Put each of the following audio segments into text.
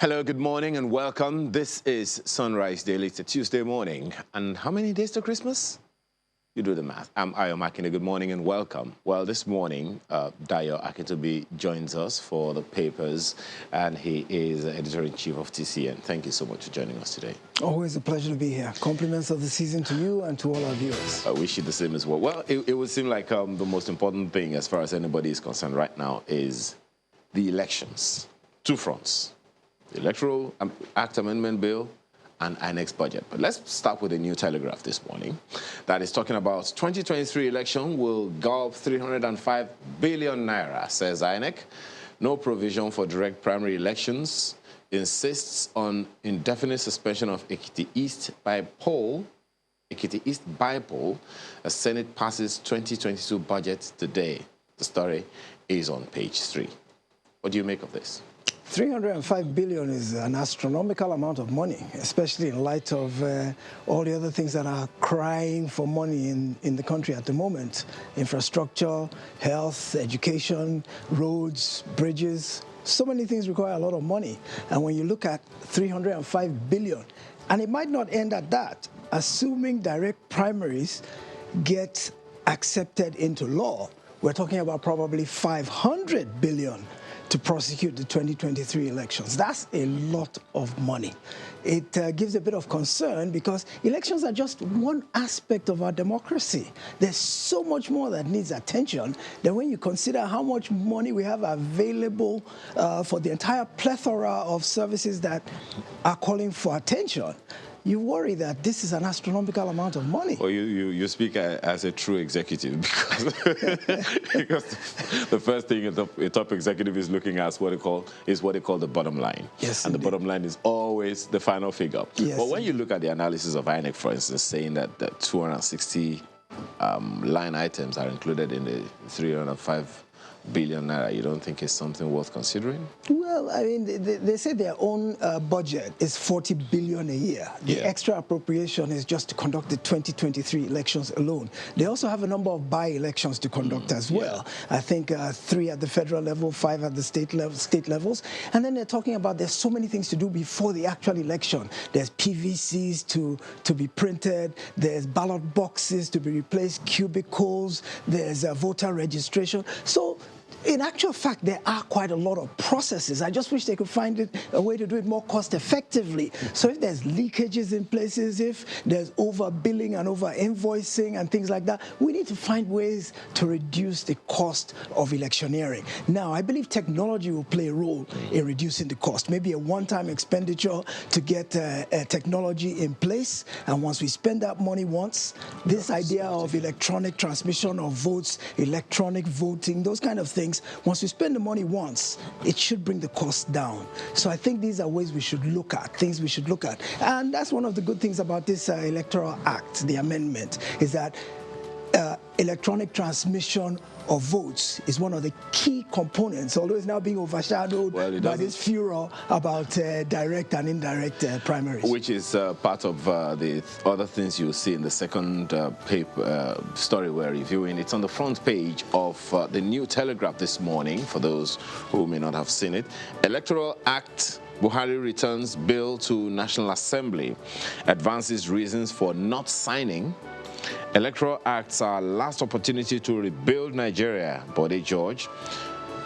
Hello, good morning and welcome. This is Sunrise Daily. It's a Tuesday morning. And how many days to Christmas? You do the math. I'm Ayo Makinde. Good morning and welcome. Well, this morning, Dayo Akintobi joins us for the papers, and he is editor-in-chief of TCN. Thank you so much for joining us today. Always a pleasure to be here. Compliments of the season to you and to all our viewers. I wish you the same as well. Well, it would seem like the most important thing as far as anybody is concerned right now is the elections. Two fronts. The Electoral Act Amendment Bill and our next budget. But let's start with a new telegraph this morning that is talking about 2023 election will gulp 305 billion naira, says INEC. No provision for direct primary elections, insists on indefinite suspension of Ekiti East by poll. Ekiti East by poll, as Senate passes 2022 budget today. The story is on page 3. What do you make of this? 305 billion is an astronomical amount of money, especially in light of all the other things that are crying for money in the country at the moment. Infrastructure, health, education, roads, bridges. So many things require a lot of money. And when you look at 305 billion, and it might not end at that, assuming direct primaries get accepted into law, we're talking about probably 500 billion to prosecute the 2023 elections. That's a lot of money. It gives a bit of concern because elections are just one aspect of our democracy. There's so much more that needs attention than when you consider how much money we have available for the entire plethora of services that are calling for attention. You worry that this is an astronomical amount of money. Well, you speak as a true executive because, because the first thing a top executive is looking at what they call the bottom line. Yes, and indeed. The bottom line is always the final figure. Yes, but when you look at the analysis of INEC, for instance, saying that 260 line items are included in the 305 billion naira, you don't think it's something worth considering? Well, I mean, they say their own budget is 40 billion a year. The extra appropriation is just to conduct the 2023 elections alone. They also have a number of by-elections to conduct as well. Yeah. I think 3 at the federal level, 5 at the state levels. And then they're talking about there's so many things to do before the actual election. There's PVCs to be printed. There's ballot boxes to be replaced, cubicles. There's voter registration. So in actual fact, there are quite a lot of processes. I just wish they could find a way to do it more cost effectively. So if there's leakages in places, if there's overbilling and over invoicing and things like that, we need to find ways to reduce the cost of electioneering. Now, I believe technology will play a role in reducing the cost. Maybe a one-time expenditure to get technology in place. And once we spend that money once, this idea of electronic transmission of votes, electronic voting, those kind of things, once we spend the money once, it should bring the cost down. So I think these are ways we should look at, things we should look at. And that's one of the good things about this Electoral Act, the amendment, is that electronic transmission of votes is one of the key components, although it's now being overshadowed by this furor about direct and indirect primaries. Which is part of the other things you'll see in the second paper story we're reviewing. It's on the front page of the New Telegraph this morning, for those who may not have seen it. Electoral Act, Buhari returns bill to National Assembly, advances reasons for not signing. Electoral Acts are last opportunity to rebuild Nigeria, Bode George.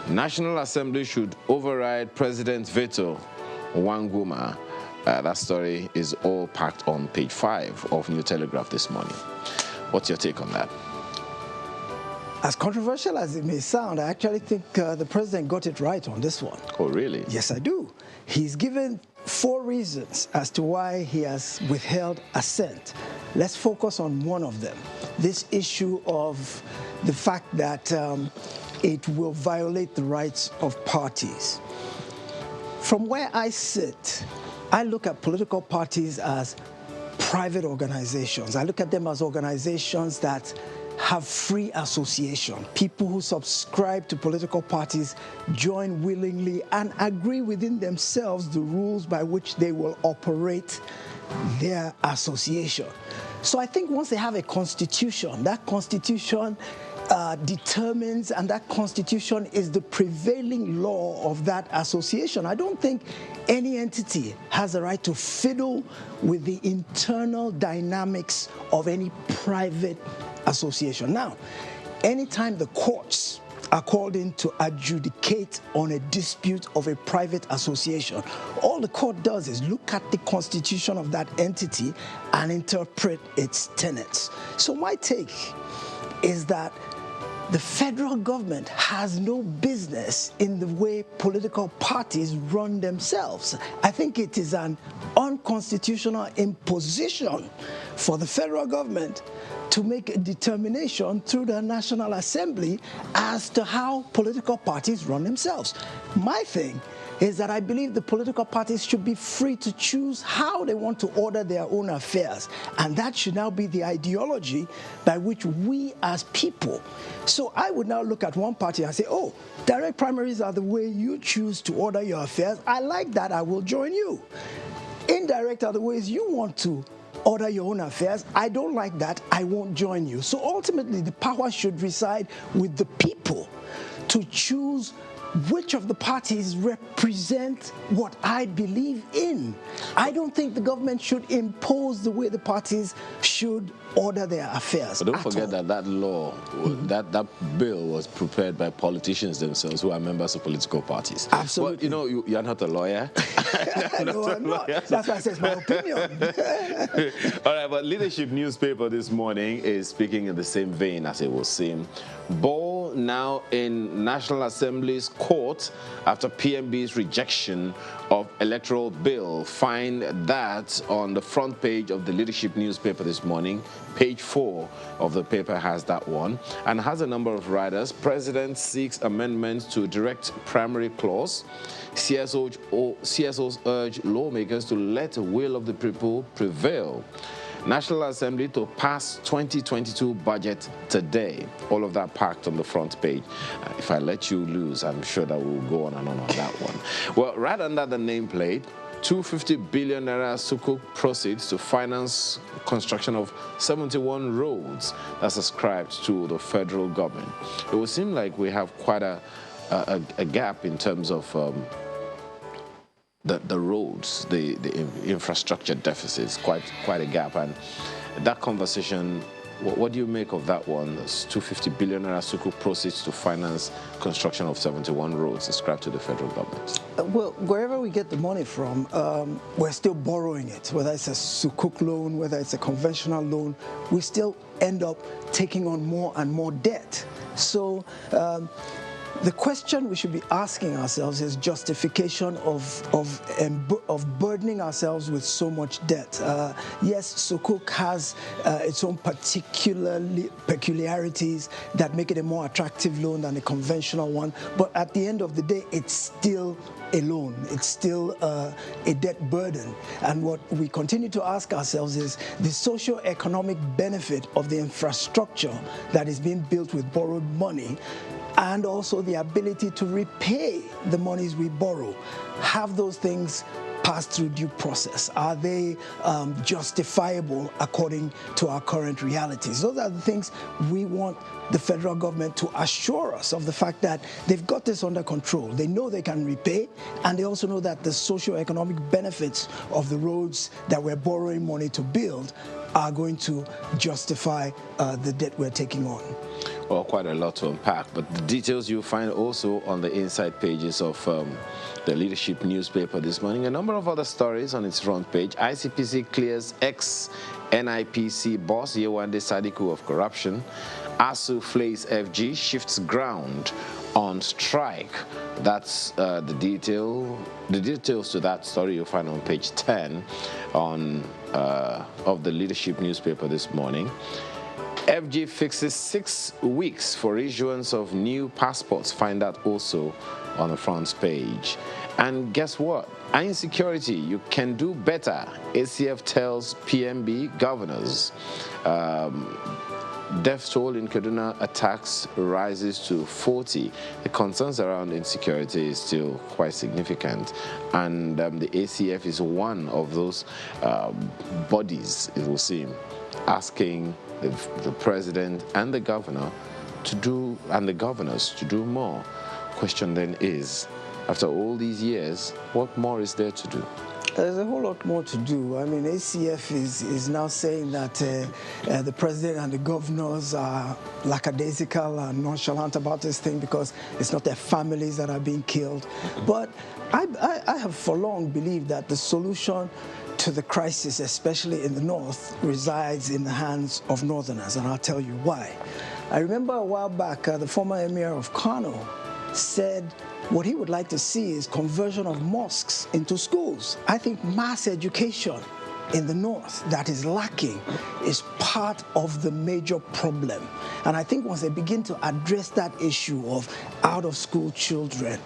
National Assembly should override President's veto, Wanguma. That story is all packed on page 5 of New Telegraph this morning. What's your take on that? As controversial as it may sound, I actually think the president got it right on this one. Oh, really? Yes, I do. He's given 4 reasons as to why he has withheld assent. Let's focus on one of them. This issue of the fact that it will violate the rights of parties. From where I sit, I look at political parties as private organizations. I look at them as organizations that have free association. People who subscribe to political parties join willingly and agree within themselves the rules by which they will operate their association. So I think once they have a constitution, that constitution determines, and that constitution is the prevailing law of that association. I don't think any entity has a right to fiddle with the internal dynamics of any private association. Now, anytime the courts are called in to adjudicate on a dispute of a private association, all the court does is look at the constitution of that entity and interpret its tenets. So my take is that the federal government has no business in the way political parties run themselves. I think it is an unconstitutional imposition for the federal government to make a determination through the National Assembly as to how political parties run themselves. My thing is that I believe the political parties should be free to choose how they want to order their own affairs, and that should now be the ideology by which we as people. So I would now look at one party and say, oh, direct primaries are the way you choose to order your affairs. I like that, I will join you. Indirect are the ways you want to order your own affairs. I don't like that, I won't join you. So ultimately, the power should reside with the people to choose which of the parties represent what I believe in. I don't think the government should impose the way the parties should order their affairs. But don't forget that law, that bill was prepared by politicians themselves who are members of political parties. Absolutely. But you know, you're not a lawyer. No, I'm not. That's why I say it's my opinion. All right, but Leadership newspaper this morning is speaking in the same vein as it will seem. Ball now in National Assembly's court after PMB's rejection of electoral bill. Find that on the front page of the Leadership newspaper this morning. Page 4 of the paper has that one and has a number of riders. President seeks amendments to direct primary clause. CSOs urge lawmakers to let the will of the people prevail. National Assembly to pass 2022 budget today. All of that packed on the front page. If I let you lose, I'm sure that we'll go on and on that one. Well, right under the nameplate, 250 billion naira sukuk proceeds to finance construction of 71 roads that's ascribed to the federal government. It would seem like we have quite a gap in terms of the roads, the infrastructure deficits, quite a gap. And that conversation, what do you make of that one? That's 250 billion naira sukuk proceeds to finance construction of 71 roads ascribed to the federal government. Well, wherever we get the money from, we're still borrowing it. Whether it's a sukuk loan, whether it's a conventional loan, we still end up taking on more and more debt. So the question we should be asking ourselves is justification of burdening ourselves with so much debt. Yes, sukuk has its own peculiarities that make it a more attractive loan than a conventional one, but at the end of the day, it's still a loan. It's still a debt burden. And what we continue to ask ourselves is the socio-economic benefit of the infrastructure that is being built with borrowed money, and also the ability to repay the monies we borrow. Have those things pass through due process? Are they justifiable according to our current realities? Those are the things we want the federal government to assure us of, the fact that they've got this under control. They know they can repay, and they also know that the socio-economic benefits of the roads that we're borrowing money to build are going to justify the debt we're taking on. Well, quite a lot to unpack, but the details you'll find also on the inside pages of the Leadership newspaper this morning. A number of other stories on its front page. ICPC clears ex-NIPC boss Yewande Sadiku of corruption. ASU flays FG, shifts ground on strike. That's the details to that story you'll find on page 10 of the Leadership newspaper this morning. FG fixes 6 weeks for issuance of new passports. Find that also on the front page. And guess what? Insecurity, you can do better. ACF tells PMB governors. Death toll in Kaduna attacks rises to 40. The concerns around insecurity is still quite significant. And the ACF is one of those bodies, it will seem, asking the president and the governor to do, and the governors to do more. Question then is, after all these years, what more is there to do? There's a whole lot more to do. I mean, ACF is now saying that the president and the governors are lackadaisical and nonchalant about this thing because it's not their families that are being killed. But I have for long believed that the solution to the crisis, especially in the north, resides in the hands of northerners, and I'll tell you why. I remember a while back, the former emir of Kano said what he would like to see is conversion of mosques into schools. I think mass education in the north that is lacking is part of the major problem. And I think once they begin to address that issue of out-of-school children,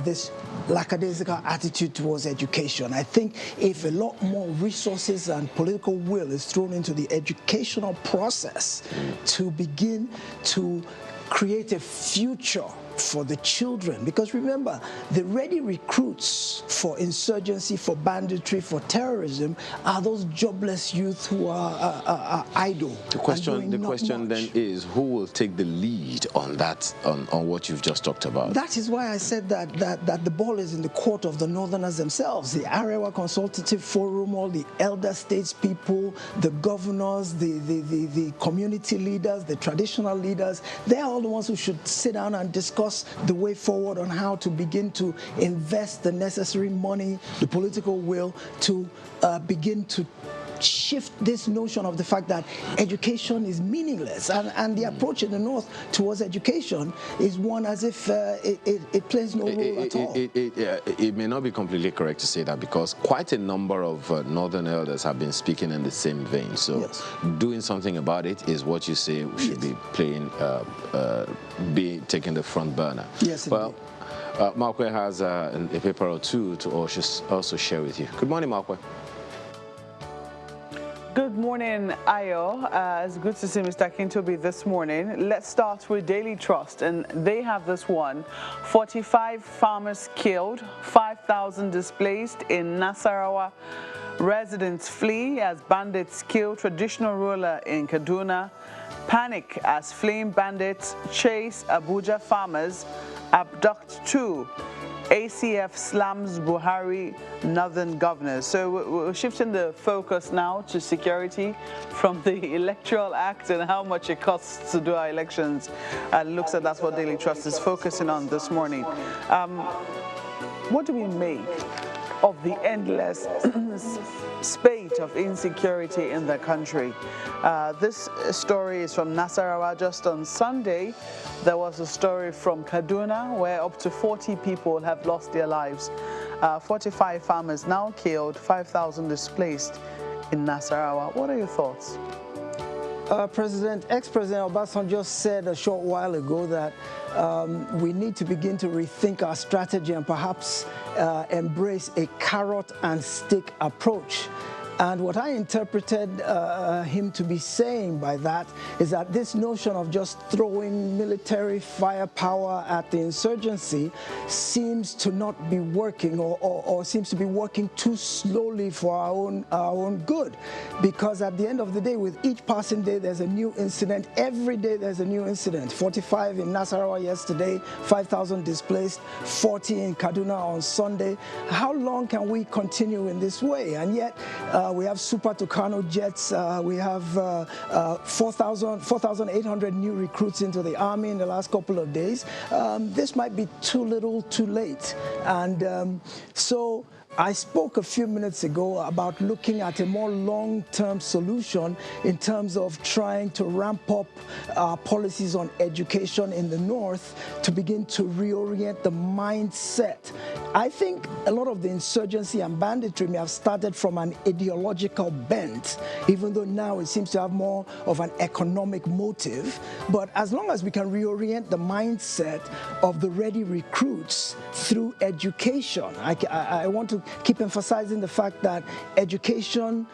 this lackadaisical attitude towards education, I think if a lot more resources and political will is thrown into the educational process to begin to create a future for the children, because remember, the ready recruits for insurgency, for banditry, for terrorism are those jobless youth who are idle. The question then is, who will take the lead on that, on what you've just talked about? That is why I said that the ball is in the court of the northerners themselves, the Arewa Consultative Forum, all the elder statespeople, the governors, the community leaders, the traditional leaders. They're all the ones who should sit down and discuss the way forward on how to begin to invest the necessary money, the political will to begin to shift this notion of the fact that education is meaningless, and the approach in the north towards education is one as if it plays no role at all. It may not be completely correct to say that, because quite a number of northern elders have been speaking in the same vein. So yes, doing something about it is what you say we should be playing, be taking the front burner. Yes, well, Markwe has a paper or two to also share with you. Good morning, Markwe. Good morning, Ayo. It's good to see Mr. Kintobi this morning. Let's start with Daily Trust, and they have this one. 45 farmers killed, 5,000 displaced in Nasarawa. Residents flee as bandits kill traditional ruler in Kaduna. Panic as fleeing bandits chase Abuja farmers, abduct 2. ACF slams Buhari northern governors. So we're shifting the focus now to security from the Electoral Act and how much it costs to do our elections. And looks at that's what Daily Trust is focusing on this morning. What do we make of the endless spate of insecurity in the country? This story is from Nasarawa. Just on Sunday, there was a story from Kaduna where up to 40 people have lost their lives. 45 farmers now killed, 5,000 displaced in Nasarawa. What are your thoughts? Ex-President Obasanjo said a short while ago that we need to begin to rethink our strategy and perhaps embrace a carrot and stick approach. And what I interpreted him to be saying by that is that this notion of just throwing military firepower at the insurgency seems to not be working, or seems to be working too slowly for our own good. Because at the end of the day, with each passing day, there's a new incident. Every day there's a new incident. 45 in Nasarawa yesterday, 5,000 displaced, 40 in Kaduna on Sunday. How long can we continue in this way? And yet, we have Super Tucano jets. We have 4,800 new recruits into the army in the last couple of days. This might be too little, too late. And so I spoke a few minutes ago about looking at a more long-term solution in terms of trying to ramp up policies on education in the north to begin to reorient the mindset. I think a lot of the insurgency and banditry may have started from an ideological bent, even though now it seems to have more of an economic motive. But as long as we can reorient the mindset of the ready recruits through education, I want to keep emphasizing the fact that the education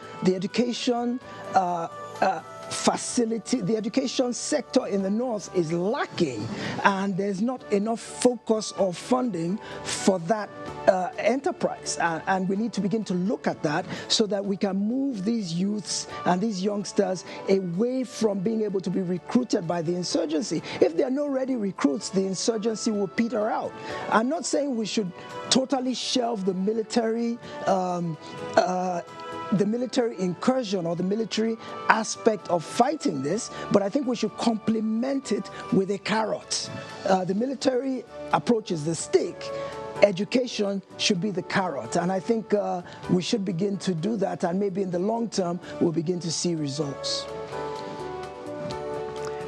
facility, the education sector in the north is lacking, and there's not enough focus or funding for that enterprise, and we need to begin to look at that so that we can move these youths and these youngsters away from being able to be recruited by the insurgency. If there are no ready recruits, the insurgency will peter out. I'm not saying we should totally shelve the military incursion or the military aspect of fighting this, but I think we should complement it with a carrot. The military approach is the stick. Education should be the carrot, and I think we should begin to do that, and maybe in the long term we'll begin to see results.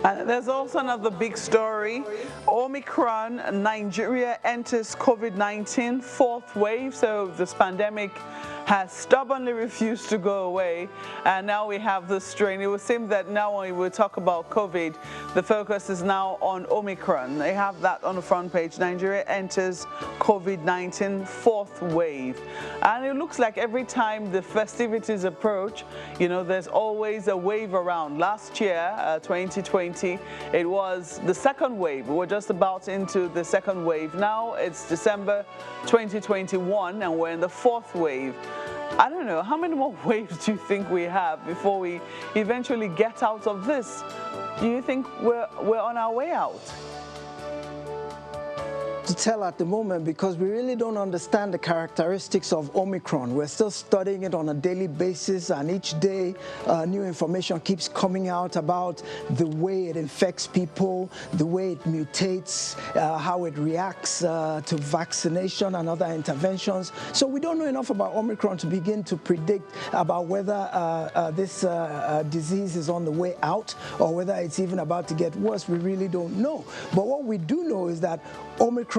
There's also another big story. Omicron, Nigeria enters COVID-19 fourth wave. So this pandemic has stubbornly refused to go away, and now we have this strain. It would seem that now when we talk about COVID, the focus is now on Omicron. They have that on the front page. Nigeria enters COVID-19 fourth wave. And it looks like every time the festivities approach, you know, there's always a wave around. Last year, 2020, it was the second wave. We're just about into the second wave. Now it's December 2021, and we're in the fourth wave. I don't know, how many more waves do you think we have before we eventually get out of this? Do you think we're on our way out? To tell at the moment, because we really don't understand the characteristics of Omicron. We're still studying it on a daily basis, and each day new information keeps coming out about the way it infects people, the way it mutates, how it reacts to vaccination and other interventions. So we don't know enough about Omicron to begin to predict about whether this disease is on the way out or whether it's even about to get worse. We really don't know. But what we do know is that Omicron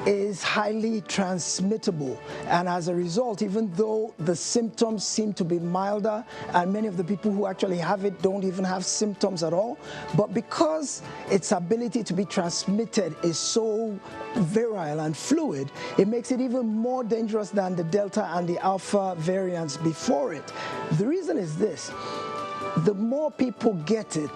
is highly transmittable, and as a result, even though the symptoms seem to be milder and many of the people who actually have it don't even have symptoms at all, but because its ability to be transmitted is so virile and fluid, it makes it even more dangerous than the Delta and the Alpha variants before it. The reason is this: the more people get it,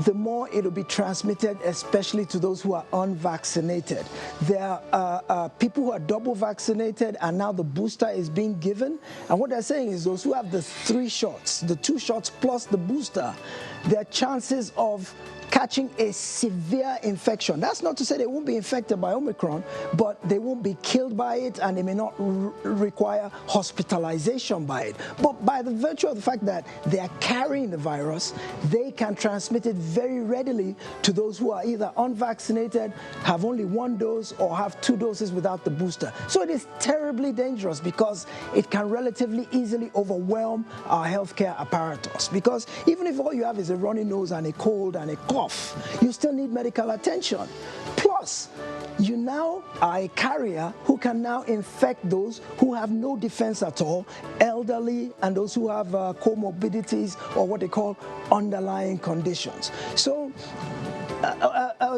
the more it will be transmitted, especially to those who are unvaccinated. There are people who are double vaccinated, and now the booster is being given. And what they're saying is those who have the 3 shots, the 2 shots plus the booster, their chances of catching a severe infection. That's not to say they won't be infected by Omicron, but they won't be killed by it, and they may not require hospitalization by it. But by the virtue of the fact that they are carrying the virus, they can transmit it very readily to those who are either unvaccinated, have only 1 dose, or have 2 doses without the booster. So it is terribly dangerous because it can relatively easily overwhelm our healthcare apparatus. Because even if all you have is a runny nose and a cold and a cough, you still need medical attention. Plus, you now are a carrier who can now infect those who have no defense at all, elderly, and those who have comorbidities or what they call underlying conditions. So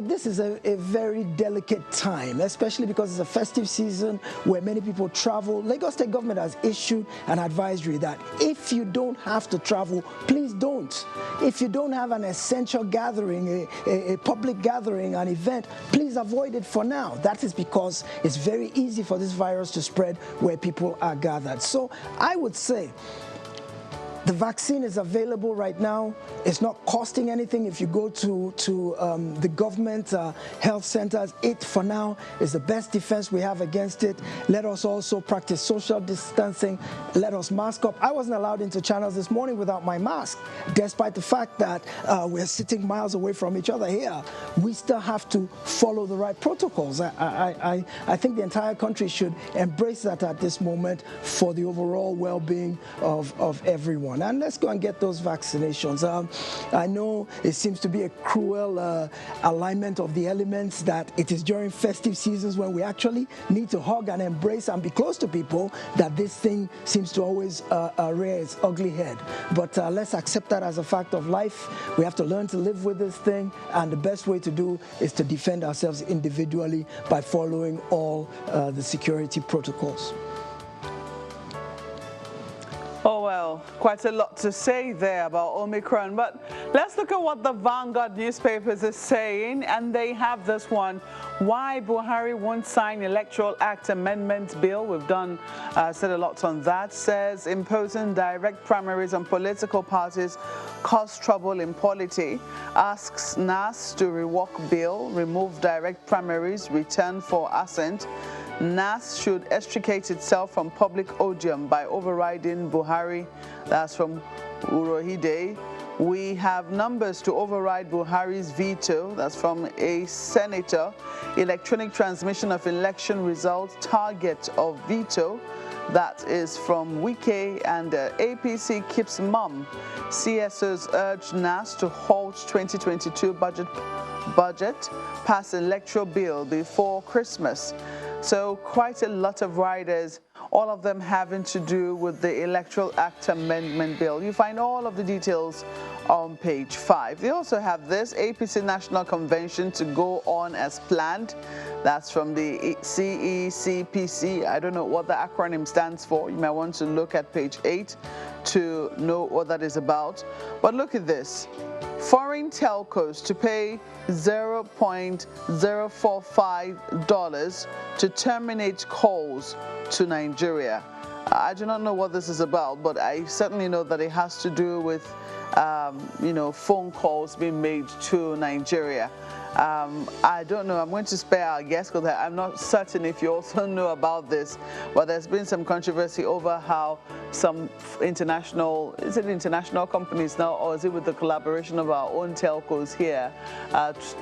this is a very delicate time, especially because it's a festive season where many people travel. Lagos State government has issued an advisory that if you don't have to travel, please don't. If you don't have an essential gathering, a public gathering, an event, please avoid it for now. That is because it's very easy for this virus to spread where people are gathered. So I would say the vaccine is available right now. It's not costing anything. If you go to the government health centers, it for now is the best defense we have against it. Let us also practice social distancing. Let us mask up. I wasn't allowed into channels this morning without my mask, despite the fact that we're sitting miles away from each other here. We still have to follow the right protocols. I think the entire country should embrace that at this moment for the overall well-being of everyone. And let's go and get those vaccinations. I know it seems to be a cruel alignment of the elements that it is during festive seasons when we actually need to hug and embrace and be close to people that this thing seems to always rear its ugly head. But let's accept that as a fact of life. We have to learn to live with this thing, and the best way to do is to defend ourselves individually by following all the security protocols. Oh, well, Well, quite a lot to say there about Omicron, but let's look at what the Vanguard newspapers is saying, and they have this one: why Buhari won't sign Electoral Act Amendment Bill. We've said a lot on that. Says imposing direct primaries on political parties cause trouble in polity. Asks NAS to rework bill, remove direct primaries, return for assent. NAS should extricate itself from public odium by overriding Buhari. That's from Urohide. We have numbers to override Buhari's veto. That's from a senator. Electronic transmission of election results, target of veto. That is from Wike. And APC keeps mum. CSOs urge NAS to halt 2022 budget, pass electoral bill before Christmas. So quite a lot of riders, all of them having to do with the Electoral Act Amendment Bill. You find all of the details on page 5. They also have this: APC National Convention to go on as planned. That's from the CECPC. I don't know what the acronym stands for. You might want to look at page 8 to know what that is about. But look at this: foreign telcos to pay $0.045 to terminate calls to Nigeria. I do not know what this is about, but I certainly know that it has to do with, phone calls being made to Nigeria. I don't know. I'm going to spare our guest because I'm not certain if you also know about this, but there's been some controversy over how some international companies now, or is it with the collaboration of our own telcos here,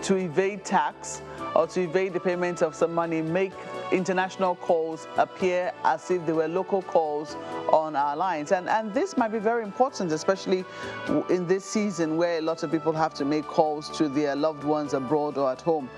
to evade tax or to evade the payment of some money, make international calls appear as if they were local calls on our lines. And this might be very important, especially in this season where a lot of people have to make calls to their loved ones abroad or at home.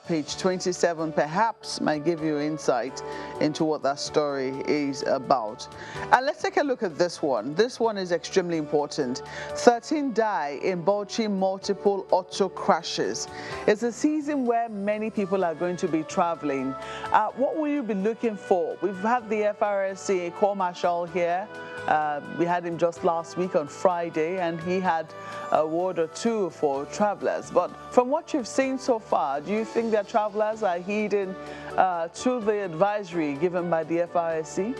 Page 27 perhaps might give you insight into what that story is about. And let's take a look at this one. This one is extremely important. 13 die in Bauchi multiple auto crashes. It's a season where many people are going to be traveling. What will you be looking for? We've had the FRSC Corps Marshal here. We had him just last week on Friday, and he had a word or two for travelers. But from what you've seen so far, do you think that travelers are heeding to the advisory given by the FRSC?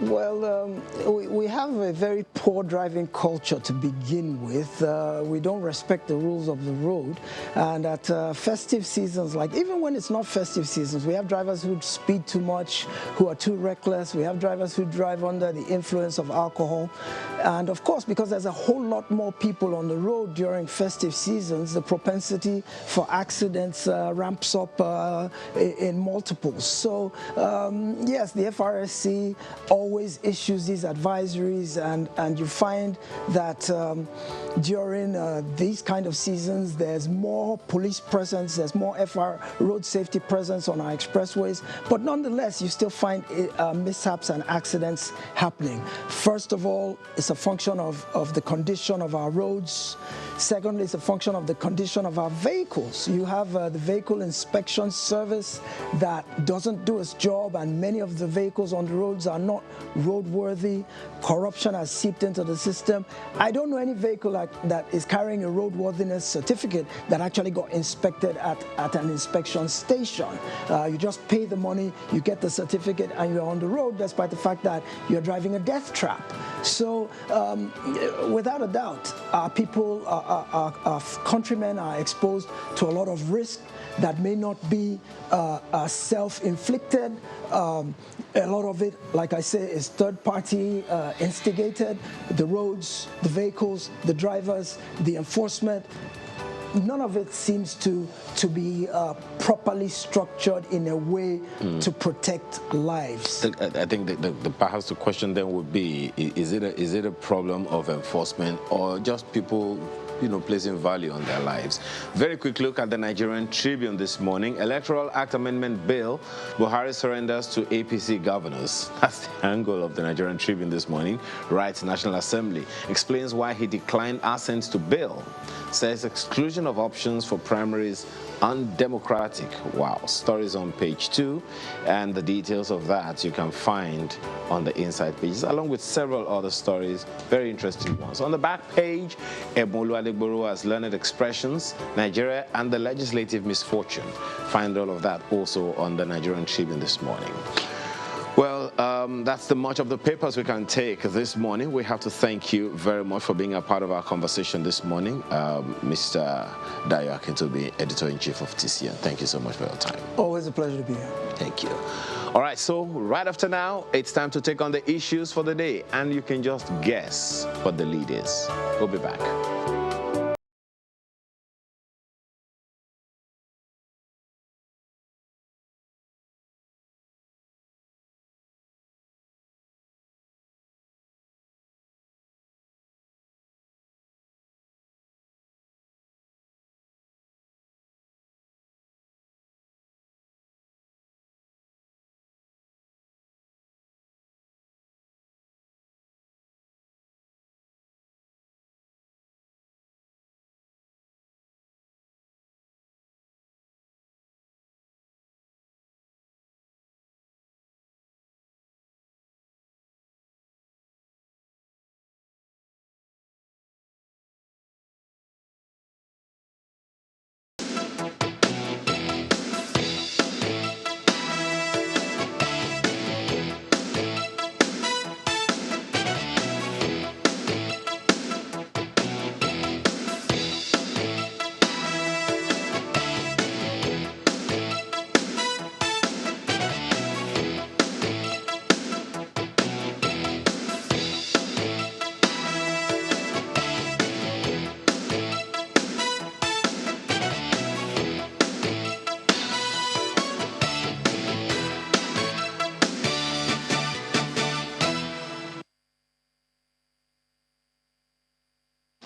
Well, we have a very poor driving culture to begin with. We don't respect the rules of the road. And at festive seasons, like even when it's not festive seasons, we have drivers who speed too much, who are too reckless. We have drivers who drive under the influence of alcohol. And of course, because there's a whole lot more people on the road during festive seasons, the propensity for accidents ramps up in multiples. So yes, the FRSC always issues these advisories, and you find that during these kind of seasons, there's more police presence, there's more road safety presence on our expressways, but nonetheless, you still find mishaps and accidents happening. First of all, it's a function of the condition of our roads. Secondly, it's a function of the condition of our vehicles. You have the vehicle inspection service that doesn't do its job, and many of the vehicles on the roads are not roadworthy. Corruption has seeped into the system. I don't know any vehicle that is carrying a roadworthiness certificate that actually got inspected at an inspection station. You just pay the money, you get the certificate, and you're on the road, despite the fact that you're driving a death trap. So without a doubt, our people, our countrymen are exposed to a lot of risk that may not be self-inflicted. A lot of it, like I say, is third-party instigated. The roads, the vehicles, the drivers, the enforcement. None of it seems to be properly structured in a way to protect lives. I think perhaps the question then would be: is it a problem of enforcement, or just people placing value on their lives. Very quick look at the Nigerian Tribune this morning. Electoral Act Amendment Bill, Buhari surrenders to APC governors. That's the angle of the Nigerian Tribune this morning. Writes National Assembly. Explains why he declined assent to bill. Says exclusion of options for primaries undemocratic. Wow. Stories on page 2, and the details of that you can find on the inside pages, along with several other stories, very interesting ones. On the back page, Ebolu Adegboro's learned expressions, Nigeria and the legislative misfortune. Find all of that also on the Nigerian Tribune this morning. Well, that's the much of the papers we can take this morning. We have to thank you very much for being a part of our conversation this morning, Mr. Dayo Akintobi, Editor-in-Chief of TCN. Thank you so much for your time. Always a pleasure to be here. Thank you. All right, so right after now, it's time to take on the issues for the day, and you can just guess what the lead is. We'll be back.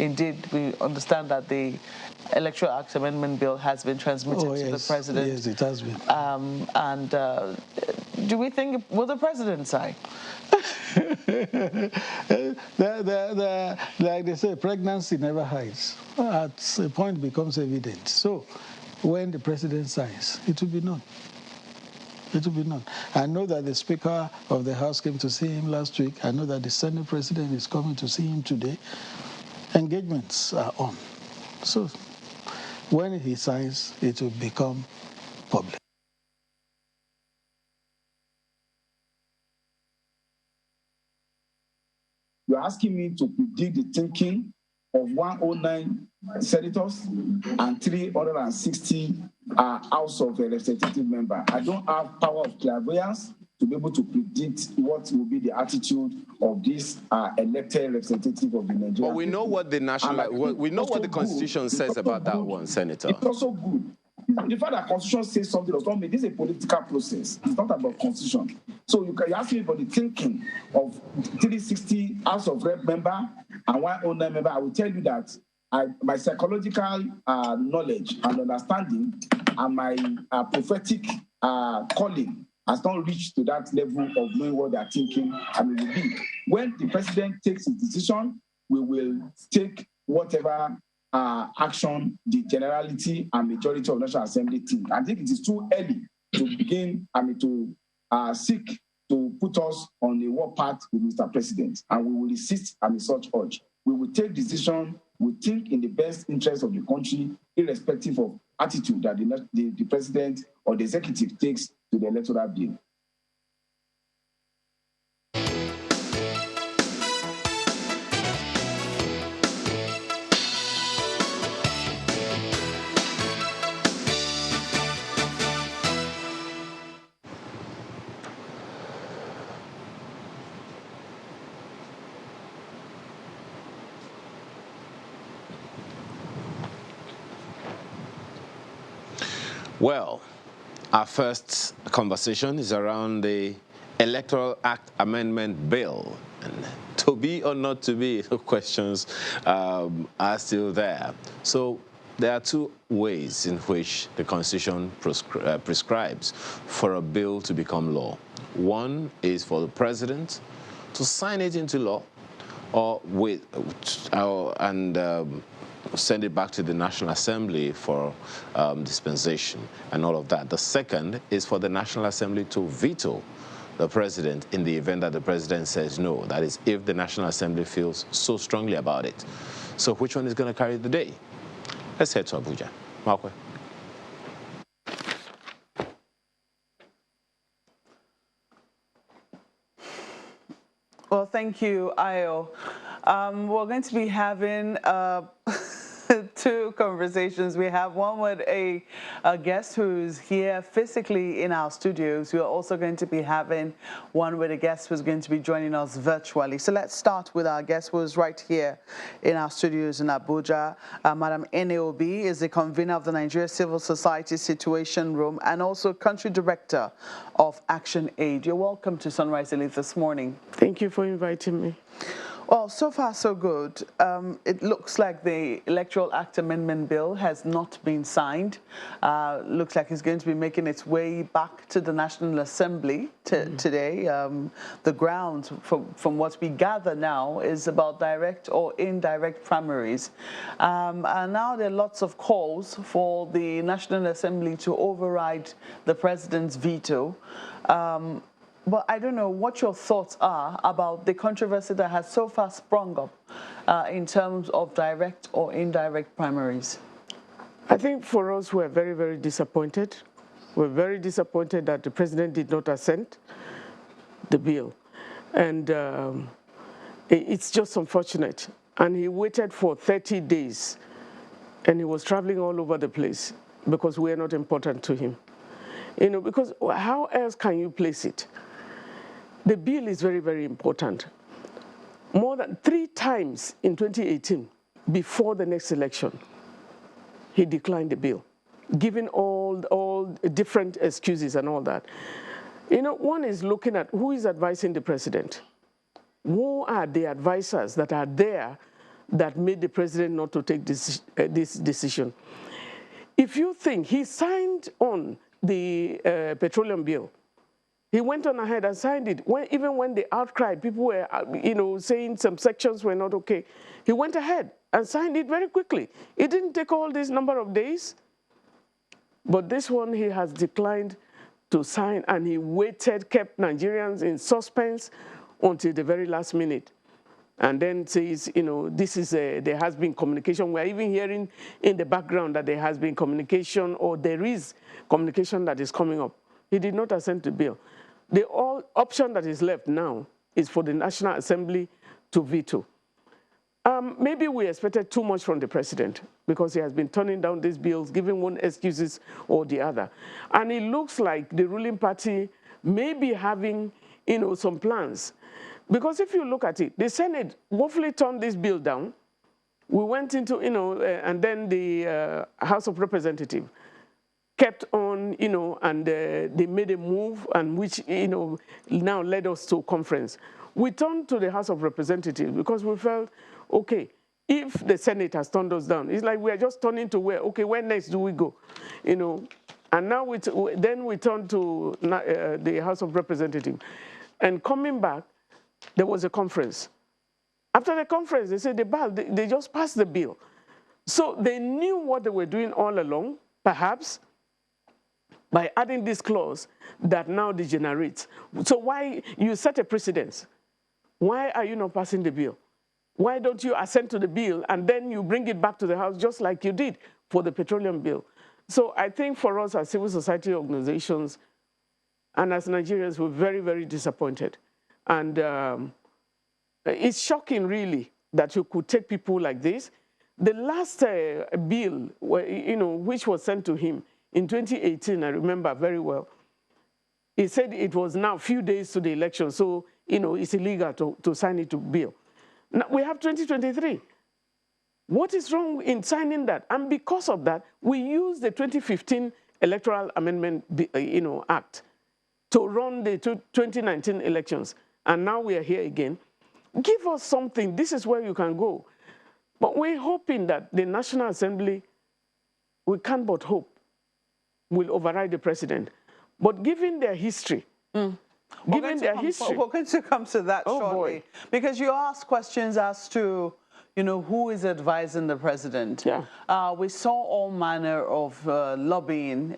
Indeed, we understand that the Electoral Act Amendment Bill has been transmitted to the President. Yes, it has been. Do we think, will the President sign? Like they say, pregnancy never hides. At a point it becomes evident. So when the President signs, it will be known. It will be known. I know that the Speaker of the House came to see him last week. I know that the Senate President is coming to see him today. Engagements are on. So when he signs, it will become public. You're asking me to predict the thinking of 109 senators and 360 House of Representative members. I don't have power of clairvoyance to be able to predict what will be the attitude of this elected representative of the Nigerian. But we know what the what the Constitution says about that one, Senator. It's also good. The fact that Constitution says something does not mean this is a political process. It's not about Constitution. So you ask me about the thinking of 360 House of Rep member and 109 member. I will tell you that my psychological knowledge and understanding and my prophetic calling has not reached to that level of knowing what they are thinking and it will be. When the President takes his decision, we will take whatever action the generality and majority of National Assembly think. I think it is too early to begin, to seek to put us on a war path with Mr. President, and we will insist on such urge. We will take decision, we think in the best interest of the country, irrespective of attitude that the President or the Executive takes to the electoral bill. Well, our first conversation is around the Electoral Act Amendment Bill. And to be or not to be, questions are still there. So there are two ways in which the Constitution prescribes for a bill to become law. One is for the president to sign it into law, or send it back to the National Assembly for dispensation and all of that. The second is for the National Assembly to veto the president in the event that the president says no. That is, if the National Assembly feels so strongly about it. So which one is going to carry the day? Let's head to Abuja. Malcolm. Well, thank you, Ayo. We're going to be having two conversations. We have one with a guest who's here physically in our studios. We're also going to be having one with a guest who's going to be joining us virtually. So let's start with our guest who's right here in our studios in Abuja. Madam Eneobi is the convener of the Nigeria Civil Society Situation Room and also country director of Action Aid. You're welcome to Sunrise Elite this morning. Thank you for inviting me. Well, so far so good. It looks like the Electoral Act Amendment Bill has not been signed. Looks like it's going to be making its way back to the National Assembly today. The ground, from what we gather now, is about direct or indirect primaries. And now there are lots of calls for the National Assembly to override the president's veto. But I don't know what your thoughts are about the controversy that has so far sprung up in terms of direct or indirect primaries. I think for us, we're very, very disappointed. We're very disappointed that the president did not assent the bill. And it's just unfortunate. And he waited for 30 days. And he was traveling all over the place because we are not important to him. You know, because how else can you place it? The bill is very, very important. More than 3 times in 2018, before the next election, he declined the bill, giving all different excuses and all that. You know, one is looking at who is advising the president. Who are the advisors that are there that made the president not to take this decision? If you think he signed on the petroleum bill, he went on ahead and signed it. Even when the outcry, people were, you know, saying some sections were not okay, he went ahead and signed it very quickly. It didn't take all this number of days. But this one he has declined to sign, and he waited, kept Nigerians in suspense until the very last minute. And then says, you know, this is there has been communication. We're even hearing in the background that there has been communication, or there is communication that is coming up. He did not assent the bill. The only option that is left now is for the National Assembly to veto. Maybe we expected too much from the president because he has been turning down these bills, giving one excuses or the other. And it looks like the ruling party may be having, you know, some plans. Because if you look at it, the Senate woefully turned this bill down. We went into, you know, and then the House of Representatives kept on, you know, and they made a move, and which, you know, now led us to conference. We turned to the House of Representatives because we felt, okay, if the Senate has turned us down, it's like we are just turning to where, okay, where next do we go, you know? And now then we turned to the House of Representatives. And coming back, there was a conference. After the conference, they said they just passed the bill. So they knew what they were doing all along, perhaps, by adding this clause that now degenerates. So why you set a precedence? Why are you not passing the bill? Why don't you assent to the bill and then you bring it back to the House just like you did for the petroleum bill? So I think for us as civil society organizations and as Nigerians, we're very, very disappointed. And it's shocking, really, that you could take people like this. The last bill, you know, which was sent to him in 2018, I remember very well, he said it was now a few days to the election, so, you know, it's illegal to sign it to bill. Now, we have 2023. What is wrong in signing that? And because of that, we used the 2015 Electoral Amendment, you know, Act to run the 2019 elections. And now we are here again. Give us something. This is where you can go. But we're hoping that the National Assembly, we can't but hope, will override the president. But given their history, we're going to come to that shortly. Boy. Because you asked questions as to, you know, who is advising the president. Yeah. We saw all manner of lobbying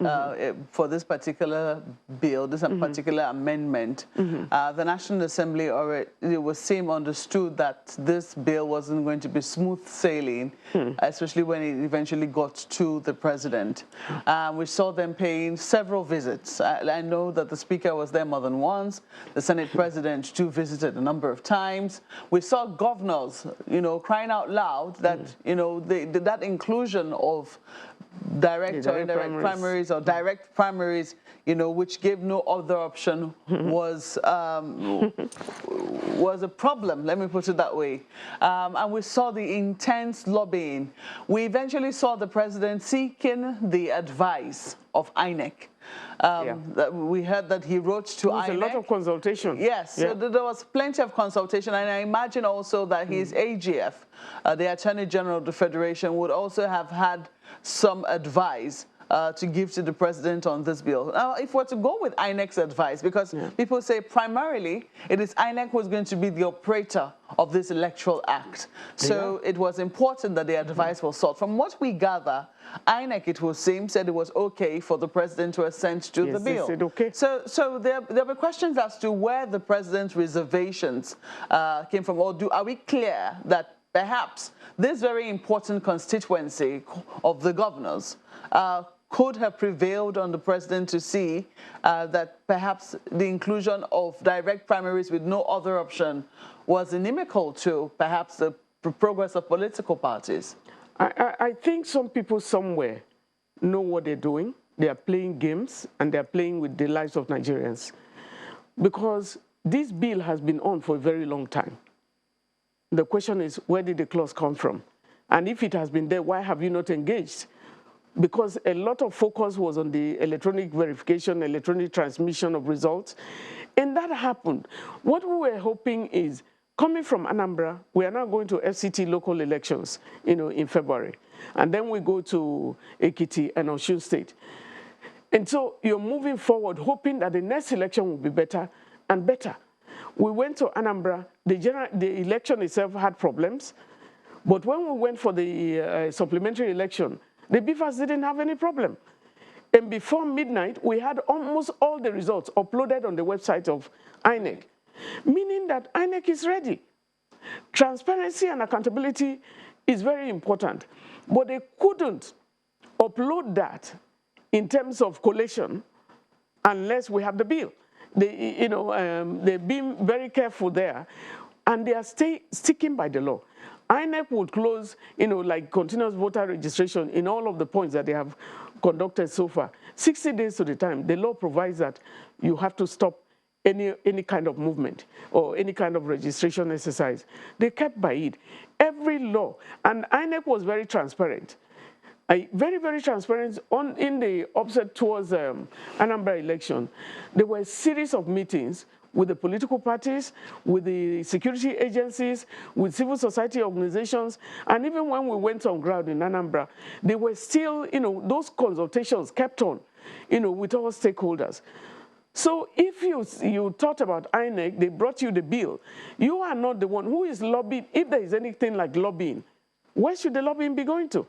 for this particular bill, this particular amendment. The National Assembly already, it was understood that this bill wasn't going to be smooth sailing, especially when it eventually got to the president. We saw them paying several visits. I know that the Speaker was there more than once. The Senate President too visited a number of times. We saw governors, you know, crying out loud that, you know, that inclusion of direct or indirect primaries or direct primaries, you know, which gave no other option was a problem, let me put it that way. And we saw the intense lobbying. We eventually saw the president seeking the advice of INEC. We heard that he wrote to INEC. There was a lot of consultation. Yes, so there was plenty of consultation, and I imagine also that his AGF, the Attorney General of the Federation, would also have had some advice to give to the president on this bill. Now, if we're to go with INEC's advice, because people say primarily it is INEC who's going to be the operator of this Electoral Act. So it was important that the advice was sought. From what we gather, INEC, it would seem, said it was okay for the president to assent to the bill. They said okay. So there were questions as to where the president's reservations came from, or are we clear that perhaps this very important constituency of the governors could have prevailed on the president to see that perhaps the inclusion of direct primaries with no other option was inimical to perhaps the progress of political parties? I think some people somewhere know what they're doing. They are playing games, and they're playing with the lives of Nigerians. Because this bill has been on for a very long time. The question is, where did the clause come from? And if it has been there, why have you not engaged? Because a lot of focus was on the electronic verification, electronic transmission of results. And that happened. What we were hoping is, coming from Anambra, we are now going to FCT local elections, you know, in February. And then we go to Ekiti and Osun State. And so you're moving forward, hoping that the next election will be better and better. We went to Anambra. The election itself had problems. But when we went for the supplementary election, the BVAS didn't have any problem. And before midnight, we had almost all the results uploaded on the website of INEC, meaning that INEC is ready. Transparency and accountability is very important. But they couldn't upload that in terms of collation unless we have the bill. They've been very careful there, and they are sticking by the law. INEC would close, like continuous voter registration in all of the points that they have conducted so far. 60 days to the time, the law provides that you have to stop any kind of movement or any kind of registration exercise. They kept by it. Every law, and INEC was very transparent. Very, very transparent in the upset towards Anambra election. There were a series of meetings with the political parties, with the security agencies, with civil society organizations, and even when we went on ground in Anambra, they were still, those consultations kept on, with all stakeholders. So if you thought about INEC, they brought you the bill, you are not the one who is lobbying. If there is anything like lobbying, where should the lobbying be going to?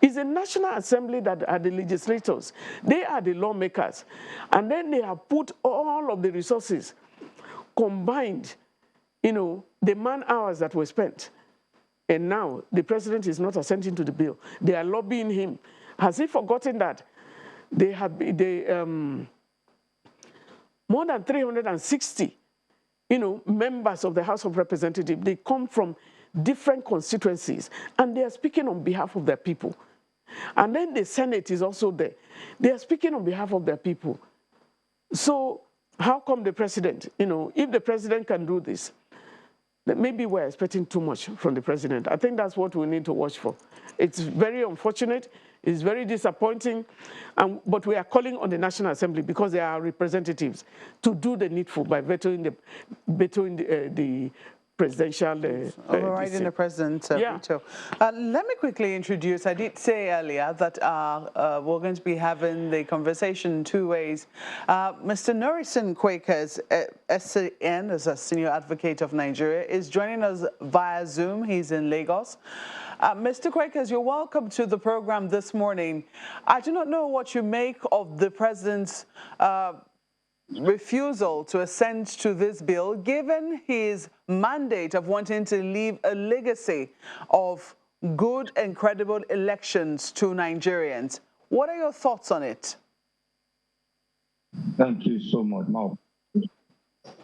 It's the National Assembly that are the legislators. They are the lawmakers. And then they have put all of the resources combined, the man hours that were spent. And now the president is not assenting to the bill. They are lobbying him. Has he forgotten that they have more than 360, members of the House of Representatives? They come from different constituencies, and they are speaking on behalf of their people. And then the Senate is also there. They are speaking on behalf of their people. So how come the president, if the president can do this, then maybe we're expecting too much from the president. I think that's what we need to watch for. It's very unfortunate. It's very disappointing. But we are calling on the National Assembly, because they are representatives, to do the needful by vetoing the presidential overriding the president's veto. Let me quickly introduce, I did say earlier that we're going to be having the conversation in two ways. Mr. Norison Quakers, SCN, as a senior advocate of Nigeria, is joining us via Zoom. He's in Lagos. Mr. Quakers, you're welcome to the program this morning. I do not know what you make of the president's refusal to assent to this bill, given his mandate of wanting to leave a legacy of good and credible elections to Nigerians. What are your thoughts on it? Thank you so much, Mark.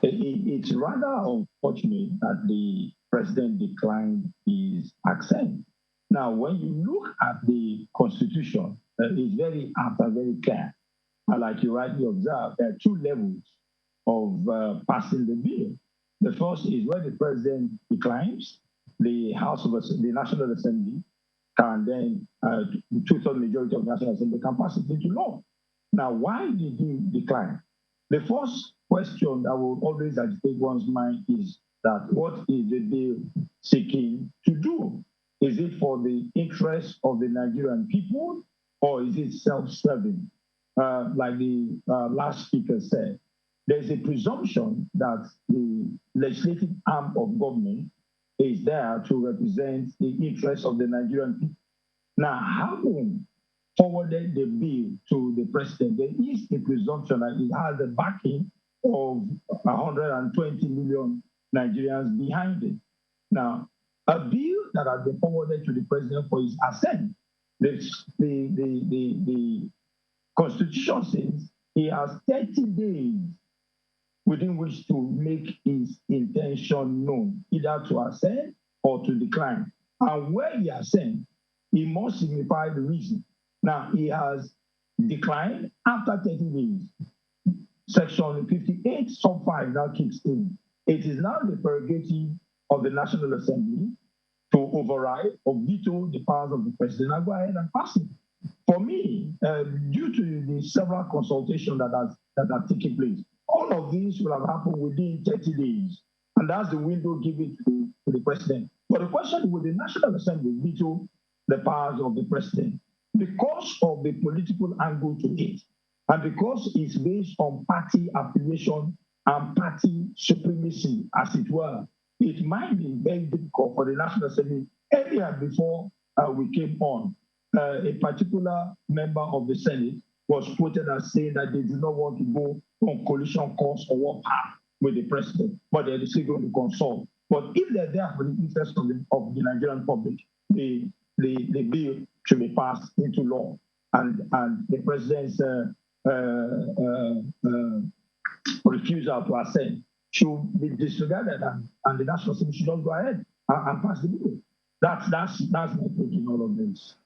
It's rather unfortunate that the president declined his assent. Now, when you look at the Constitution, it's very apt and very clear. And like you rightly observed, there are two levels of passing the bill. The first is when the president declines, the National Assembly can then, two-thirds majority of the National Assembly can pass it into law. Now, why did he decline? The first question that will always agitate one's mind is that what is the bill seeking to do? Is it for the interest of the Nigerian people, or is it self-serving? Like the last speaker said, there's a presumption that the legislative arm of government is there to represent the interests of the Nigerian people. Now, having forwarded the bill to the president, there is a presumption that it has the backing of 120 million Nigerians behind it. Now, a bill that has been forwarded to the president for his assent, the Constitution says he has 30 days within which to make his intention known, either to assent or to decline. And where he assents, he must signify the reason. Now, he has declined after 30 days. Section 58, sub 5 now kicks in. It is now the prerogative of the National Assembly to override or veto the powers of the president and go ahead and pass it. For me, due to the several consultations that are taking place, all of these will have happened within 30 days. And that's the window given to the president. But the question, will the National Assembly veto the powers of the president? Because of the political angle to it, and because it's based on party affiliation and party supremacy, as it were, it might be very difficult for the National Assembly. Earlier, before we came on, a particular member of the Senate was quoted as saying that they do not want to go on collision course or warpath with the president, but they're still going to consult. But if they're there for the interest of the Nigerian public, the bill should be passed into law, and the president's refusal to assent should be disregarded, and the National Assembly should just go ahead and pass the bill. That's my take in all of this.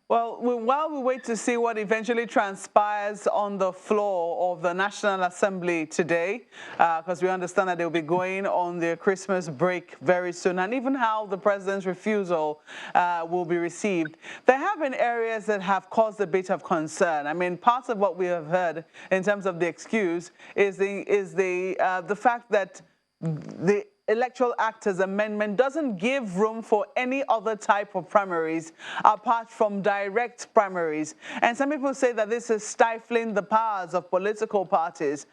Well, while we wait to see what eventually transpires on the floor of the National Assembly today, because we understand that they'll be going on their Christmas break very soon, and even how the president's refusal will be received, there have been areas that have caused a bit of concern. I mean, part of what we have heard in terms of the excuse is the fact that the Electoral Act's amendment doesn't give room for any other type of primaries apart from direct primaries. And some people say that this is stifling the powers of political parties.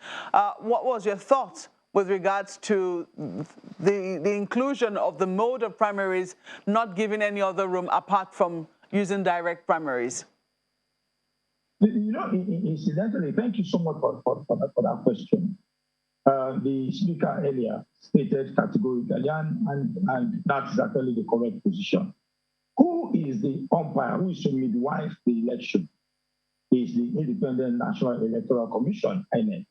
What was your thought with regards to the inclusion of the mode of primaries not giving any other room apart from using direct primaries? You know, incidentally, thank you so much for that question. The speaker earlier stated categorically, and that's actually the correct position. Who is the umpire? Who is to midwife the election? Is the Independent National Electoral Commission, INEC.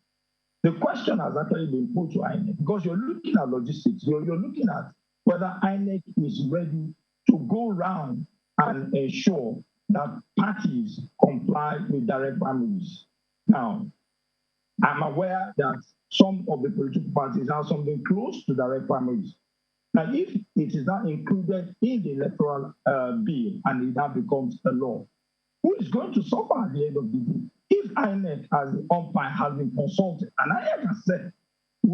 The question has actually been put to INEC because you're looking at logistics. You're looking at whether INEC is ready to go around and ensure that parties comply with direct primaries. Now, I'm aware that some of the political parties have something close to direct primaries. Now, if it is not included in the electoral bill and it now becomes a law, who is going to suffer at the end of the day? If INEC as the umpire has been consulted, and INEC has said,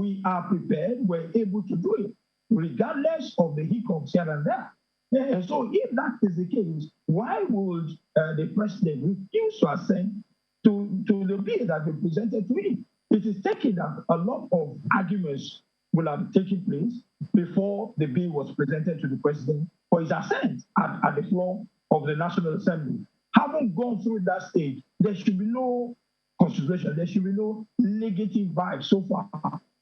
we are prepared, we're able to do it, regardless of the hiccups here and there. And so if that is the case, why would the president refuse to assent to the bill that they presented to him? It is taking that a lot of arguments will have taken place before the bill was presented to the president for his assent at the floor of the National Assembly. Having gone through that stage, there should be no consideration, there should be no negative vibe so far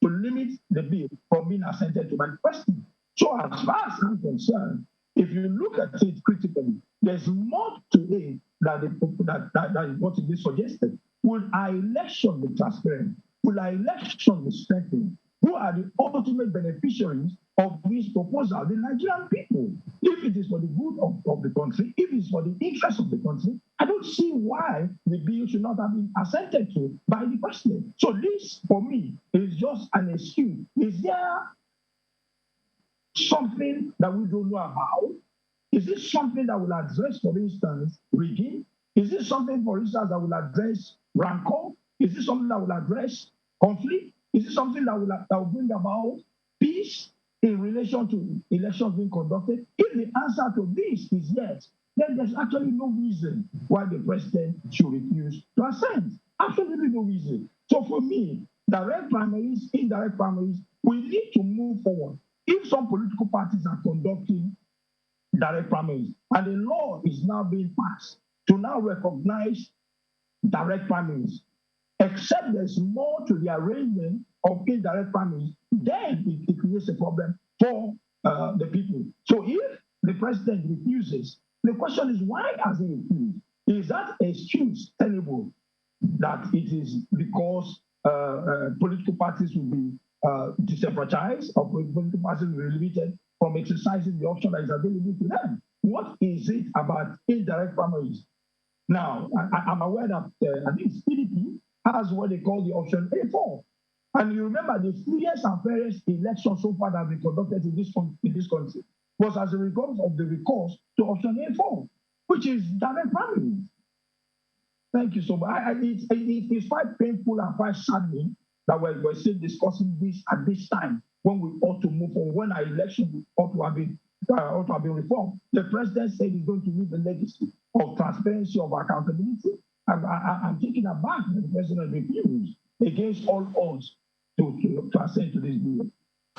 to limit the bill from being assented to by the president. So as far as I'm concerned, if you look at it critically, there's more to it that is what is suggested. Will our election be transparent? Will our election be strengthened? Who are the ultimate beneficiaries of this proposal? The Nigerian people. If it is for the good of the country, if it's for the interest of the country, I don't see why the bill should not have been assented to by the president. So this, for me, is just an excuse. Is there something that we don't know about? Is this something that will address, for instance, rigging? Is this something, for instance, that will address rancor? Is this something that will address conflict? Is it something that will bring about peace in relation to elections being conducted? If the answer to this is yes, then there's actually no reason why the president should refuse to assent. Absolutely no reason. So for me, direct primaries, indirect primaries, we need to move forward. If some political parties are conducting direct primaries, and the law is now being passed to now recognize direct primaries, except there's more to the arrangement of indirect primaries, then it creates a problem for the people. So if the president refuses, the question is, why has he refused? Is that excuse tenable that it is because political parties will be disenfranchised or political parties will be limited from exercising the option that is available to them? What is it about indirect primaries? Now, I'm aware that I think PDP has what they call the option A4. And you remember the freest and fairest election so far that have been conducted in this country was as a result of the recourse to option A4, which is direct primaries. Thank you so much. It's quite painful and quite saddening that we're still discussing this at this time when we ought to move forward, when our election ought to have been reformed. The president said he's going to meet the legacy of transparency, of accountability. I'm taking aback that the president refused against all odds to assent to this bill.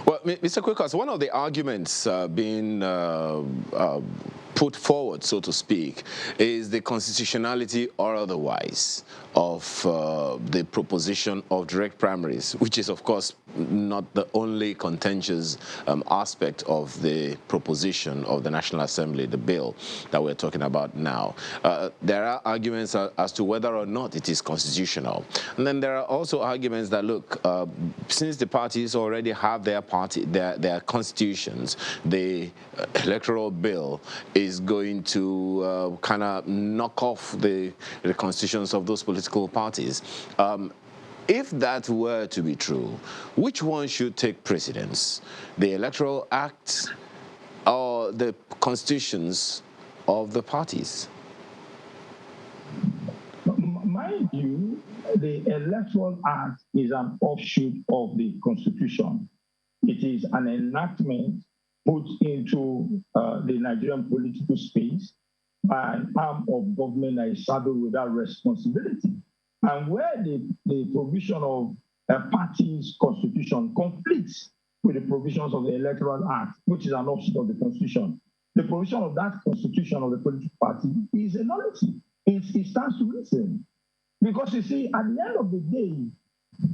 Well, Mr. Quakers, one of the arguments being put forward, so to speak, is the constitutionality or otherwise of the proposition of direct primaries, which is, of course, not the only contentious aspect of the proposition of the National Assembly, the bill that we're talking about now. There are arguments as to whether or not it is constitutional. And then there are also arguments that, look, since the parties already have their constitutions, the electoral bill is going to kind of knock off the constitutions of those political parties. If that were to be true, which one should take precedence? The Electoral Act or the constitutions of the parties? Mind you, the Electoral Act is an offshoot of the Constitution. It is an enactment put into the Nigerian political space by an arm of government that is saddled with that responsibility. And where the provision of a party's constitution conflicts with the provisions of the Electoral Act, which is an offshoot of the Constitution, the provision of that constitution of the political party is a nullity. It stands to reason. Because you see, at the end of the day,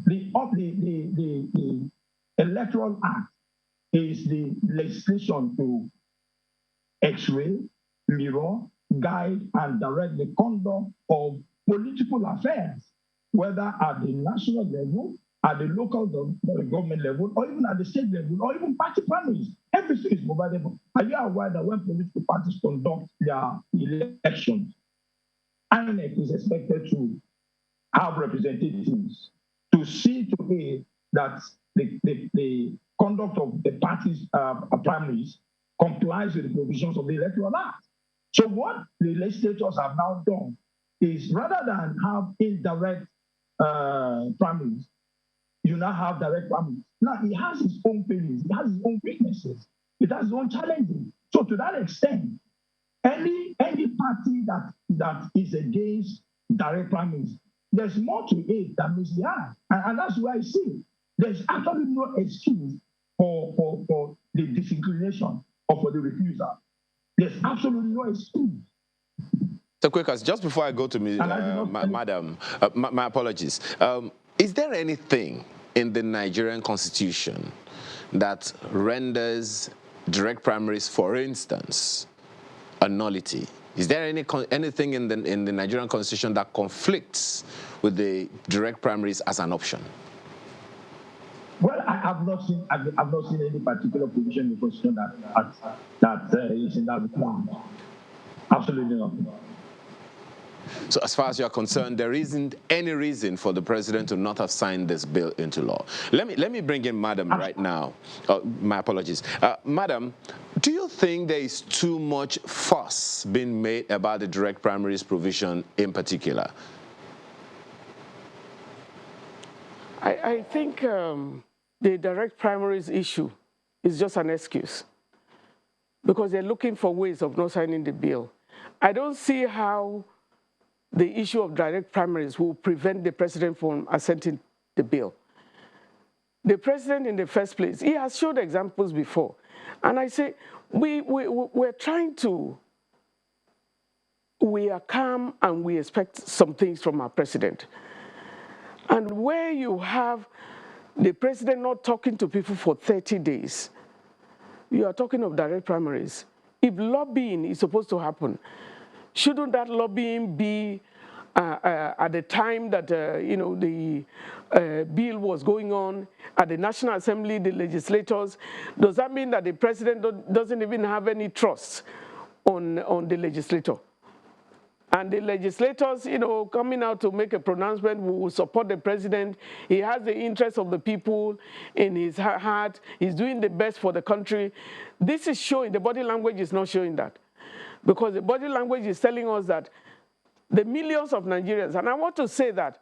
the Electoral Act is the legislation to x-ray, mirror, guide, and direct the conduct of political affairs, whether at the national level, at the local government level, or even at the state level, or even party primaries. Everything is provided for. Are you aware that when political parties conduct their elections, INEC is expected to have representatives to see to it that the conduct of the party's primaries complies with the provisions of the Electoral Act? So what the legislators have now done is, rather than have indirect primaries, you now have direct primaries. Now, he has his own failings, he has his own weaknesses, it has its own challenges. So to that extent, any party that is against direct primaries, there's more to it than meets the eye. And that's why I see there's actually no excuse for the disinclination or for the refusal. There's absolutely no excuse. So, Quakers, just before I go to me, Madam, my apologies. Is there anything in the Nigerian constitution that renders direct primaries, for instance, a nullity? Is there anything in the Nigerian constitution that conflicts with the direct primaries as an option? Well, I've not seen any particular provision in the constitution that is in that plan. Absolutely nothing. So as far as you're concerned, there isn't any reason for the president to not have signed this bill into law. Let me bring in Madam right now. My apologies. Madam, do you think there is too much fuss being made about the direct primaries provision in particular? I think the direct primaries issue is just an excuse because they're looking for ways of not signing the bill. I don't see how the issue of direct primaries will prevent the president from assenting the bill. The president, in the first place, he has showed examples before. And I say, we're trying to, we are calm and we expect some things from our president. And where you have the president not talking to people for 30 days, you are talking of direct primaries. If lobbying is supposed to happen, shouldn't that lobbying be at the time that the bill was going on at the National Assembly, the legislators? Does that mean that the president doesn't even have any trust on the legislator? And the legislators, coming out to make a pronouncement, will support the president. He has the interests of the people in his heart. He's doing the best for the country. This is showing, the body language is not showing that. Because the body language is telling us that the millions of Nigerians, and I want to say that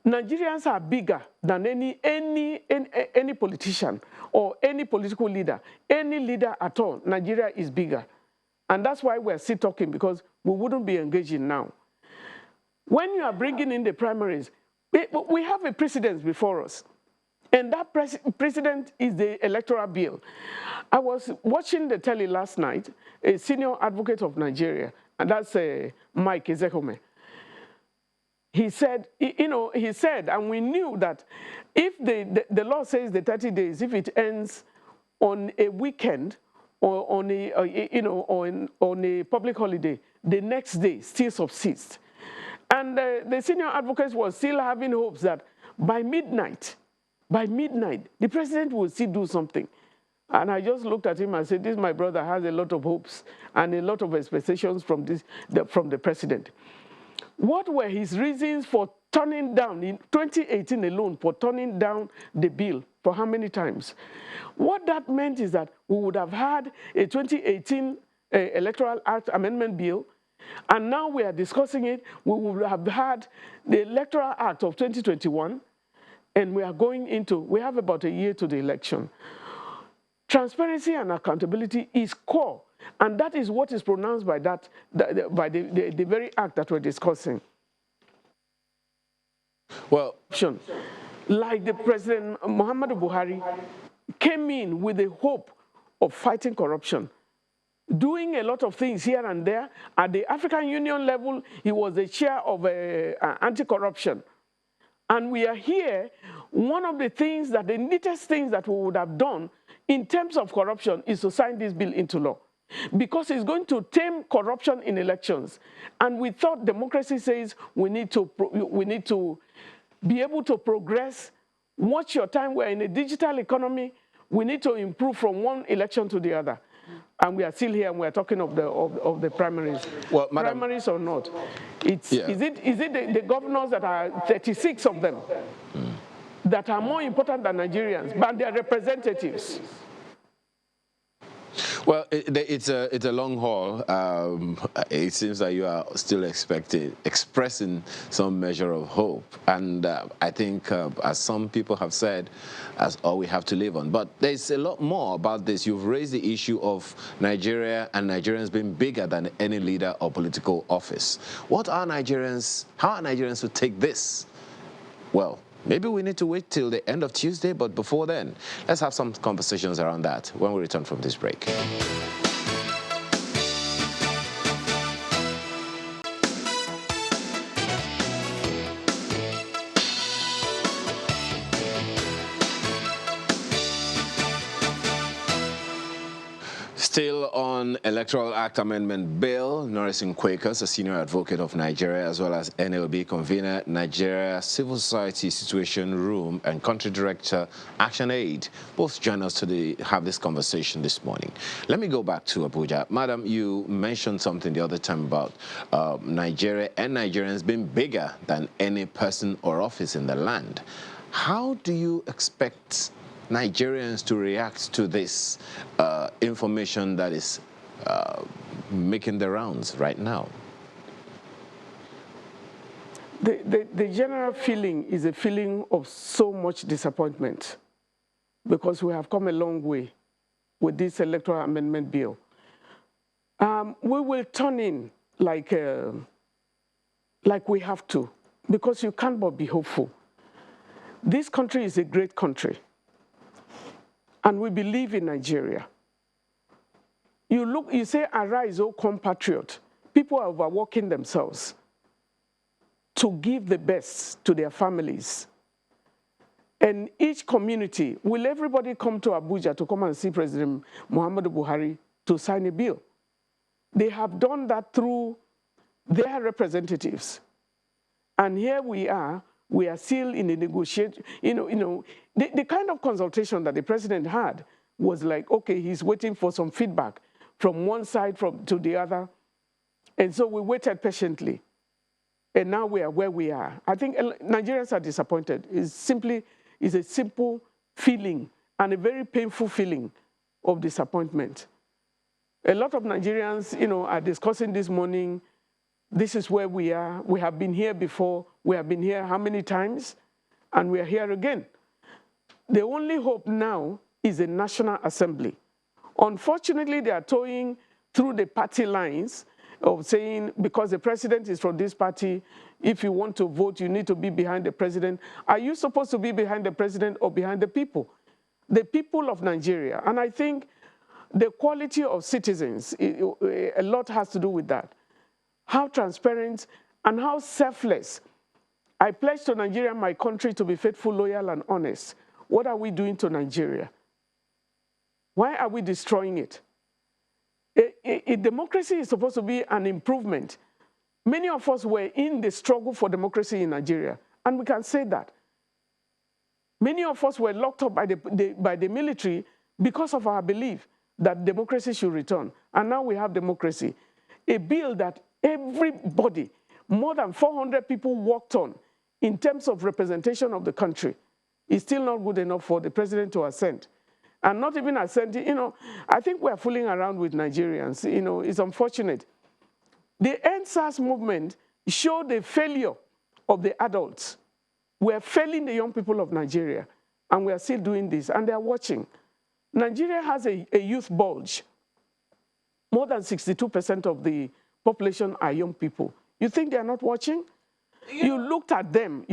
Nigerians are bigger than any politician or any political leader. Any leader at all, Nigeria is bigger. And that's why we're still talking, because we wouldn't be engaging now. When you are bringing in the primaries, we have a precedent before us. And that precedent is the electoral bill. I was watching the telly last night, a senior advocate of Nigeria, and that's Mike Ezekome. He said, and we knew that if the law says the 30 days, if it ends on a weekend or on a public holiday, the next day still subsists. And the senior advocate was still having hopes that by midnight, the president will still do something. And I just looked at him and said, this, my brother, has a lot of hopes and a lot of expectations from the president. What were his reasons for turning down, in 2018 alone, for turning down the bill for how many times? What that meant is that we would have had a 2018 Electoral Act Amendment Bill, and now we are discussing it. We would have had the Electoral Act of 2021, and we have about a year to the election. Transparency and accountability is core, and that is what is pronounced by the very act that we're discussing. Well, like the President Muhammadu Buhari came in with the hope of fighting corruption, doing a lot of things here and there. At the African Union level, he was the chair of anti-corruption. And we are here, one of the things the neatest things that we would have done in terms of corruption is to sign this bill into law, because it's going to tame corruption in elections. And we thought democracy says we need to be able to progress. Watch your time. We're in a digital economy. We need to improve from one election to the other. And we are still here, and we're talking of the primaries. Well, Madam, primaries or not. Is it the governors that are 36 of them that are more important than Nigerians, but they are representatives? Well, it's a long haul. It seems that you are still expressing some measure of hope, and I think, as some people have said, that's all we have to live on. But there's a lot more about this. You've raised the issue of Nigeria and Nigerians being bigger than any leader or political office. How are Nigerians to take this? Well, maybe we need to wait till the end of Tuesday, but before then, let's have some conversations around that when we return from this break. Still on Electoral Act Amendment Bill, Norris Quakers, a senior advocate of Nigeria, as well as NLB convener, Nigeria Civil Society Situation Room, and country director, Action Aid, both join us to have this conversation this morning. Let me go back to Abuja. Madam, you mentioned something the other time about Nigeria and Nigerians being bigger than any person or office in the land. How do you expect Nigerians to react to this information that is making the rounds right now? The general feeling is a feeling of so much disappointment because we have come a long way with this electoral amendment bill. We will turn in like we have to, because you can't but be hopeful. This country is a great country. And we believe in Nigeria. You say, arise, O compatriot. People are overworking themselves to give the best to their families. And each community, will everybody come to Abuja to come and see President Muhammadu Buhari to sign a bill? They have done that through their representatives. And here we are still in a negotiation. The kind of consultation that the president had was like, okay, he's waiting for some feedback from one side to the other. And so we waited patiently. And now we are where we are. I think Nigerians are disappointed. It's a simple feeling and a very painful feeling of disappointment. A lot of Nigerians, are discussing this morning, this is where we are. We have been here before. We have been here how many times? And we are here again. The only hope now is a National Assembly. Unfortunately, they are toying through the party lines of saying, because the president is from this party, if you want to vote, you need to be behind the president. Are you supposed to be behind the president or behind the people? The people of Nigeria. And I think the quality of citizens, a lot has to do with that. How transparent and how selfless. I pledge to Nigeria, my country, to be faithful, loyal, and honest. What are we doing to Nigeria? Why are we destroying it? Democracy is supposed to be an improvement. Many of us were in the struggle for democracy in Nigeria, and we can say that. Many of us were locked up by the military because of our belief that democracy should return. And now we have democracy. A bill that everybody, more than 400 people worked on in terms of representation of the country, is still not good enough for the president to assent. And not even assenting, I think we're fooling around with Nigerians. It's unfortunate. The End SARS movement showed the failure of the adults. We're failing the young people of Nigeria, and we are still doing this, and they're watching. Nigeria has a youth bulge. More than 62% of the population are young people. You think they're not watching? Yeah. You looked at them,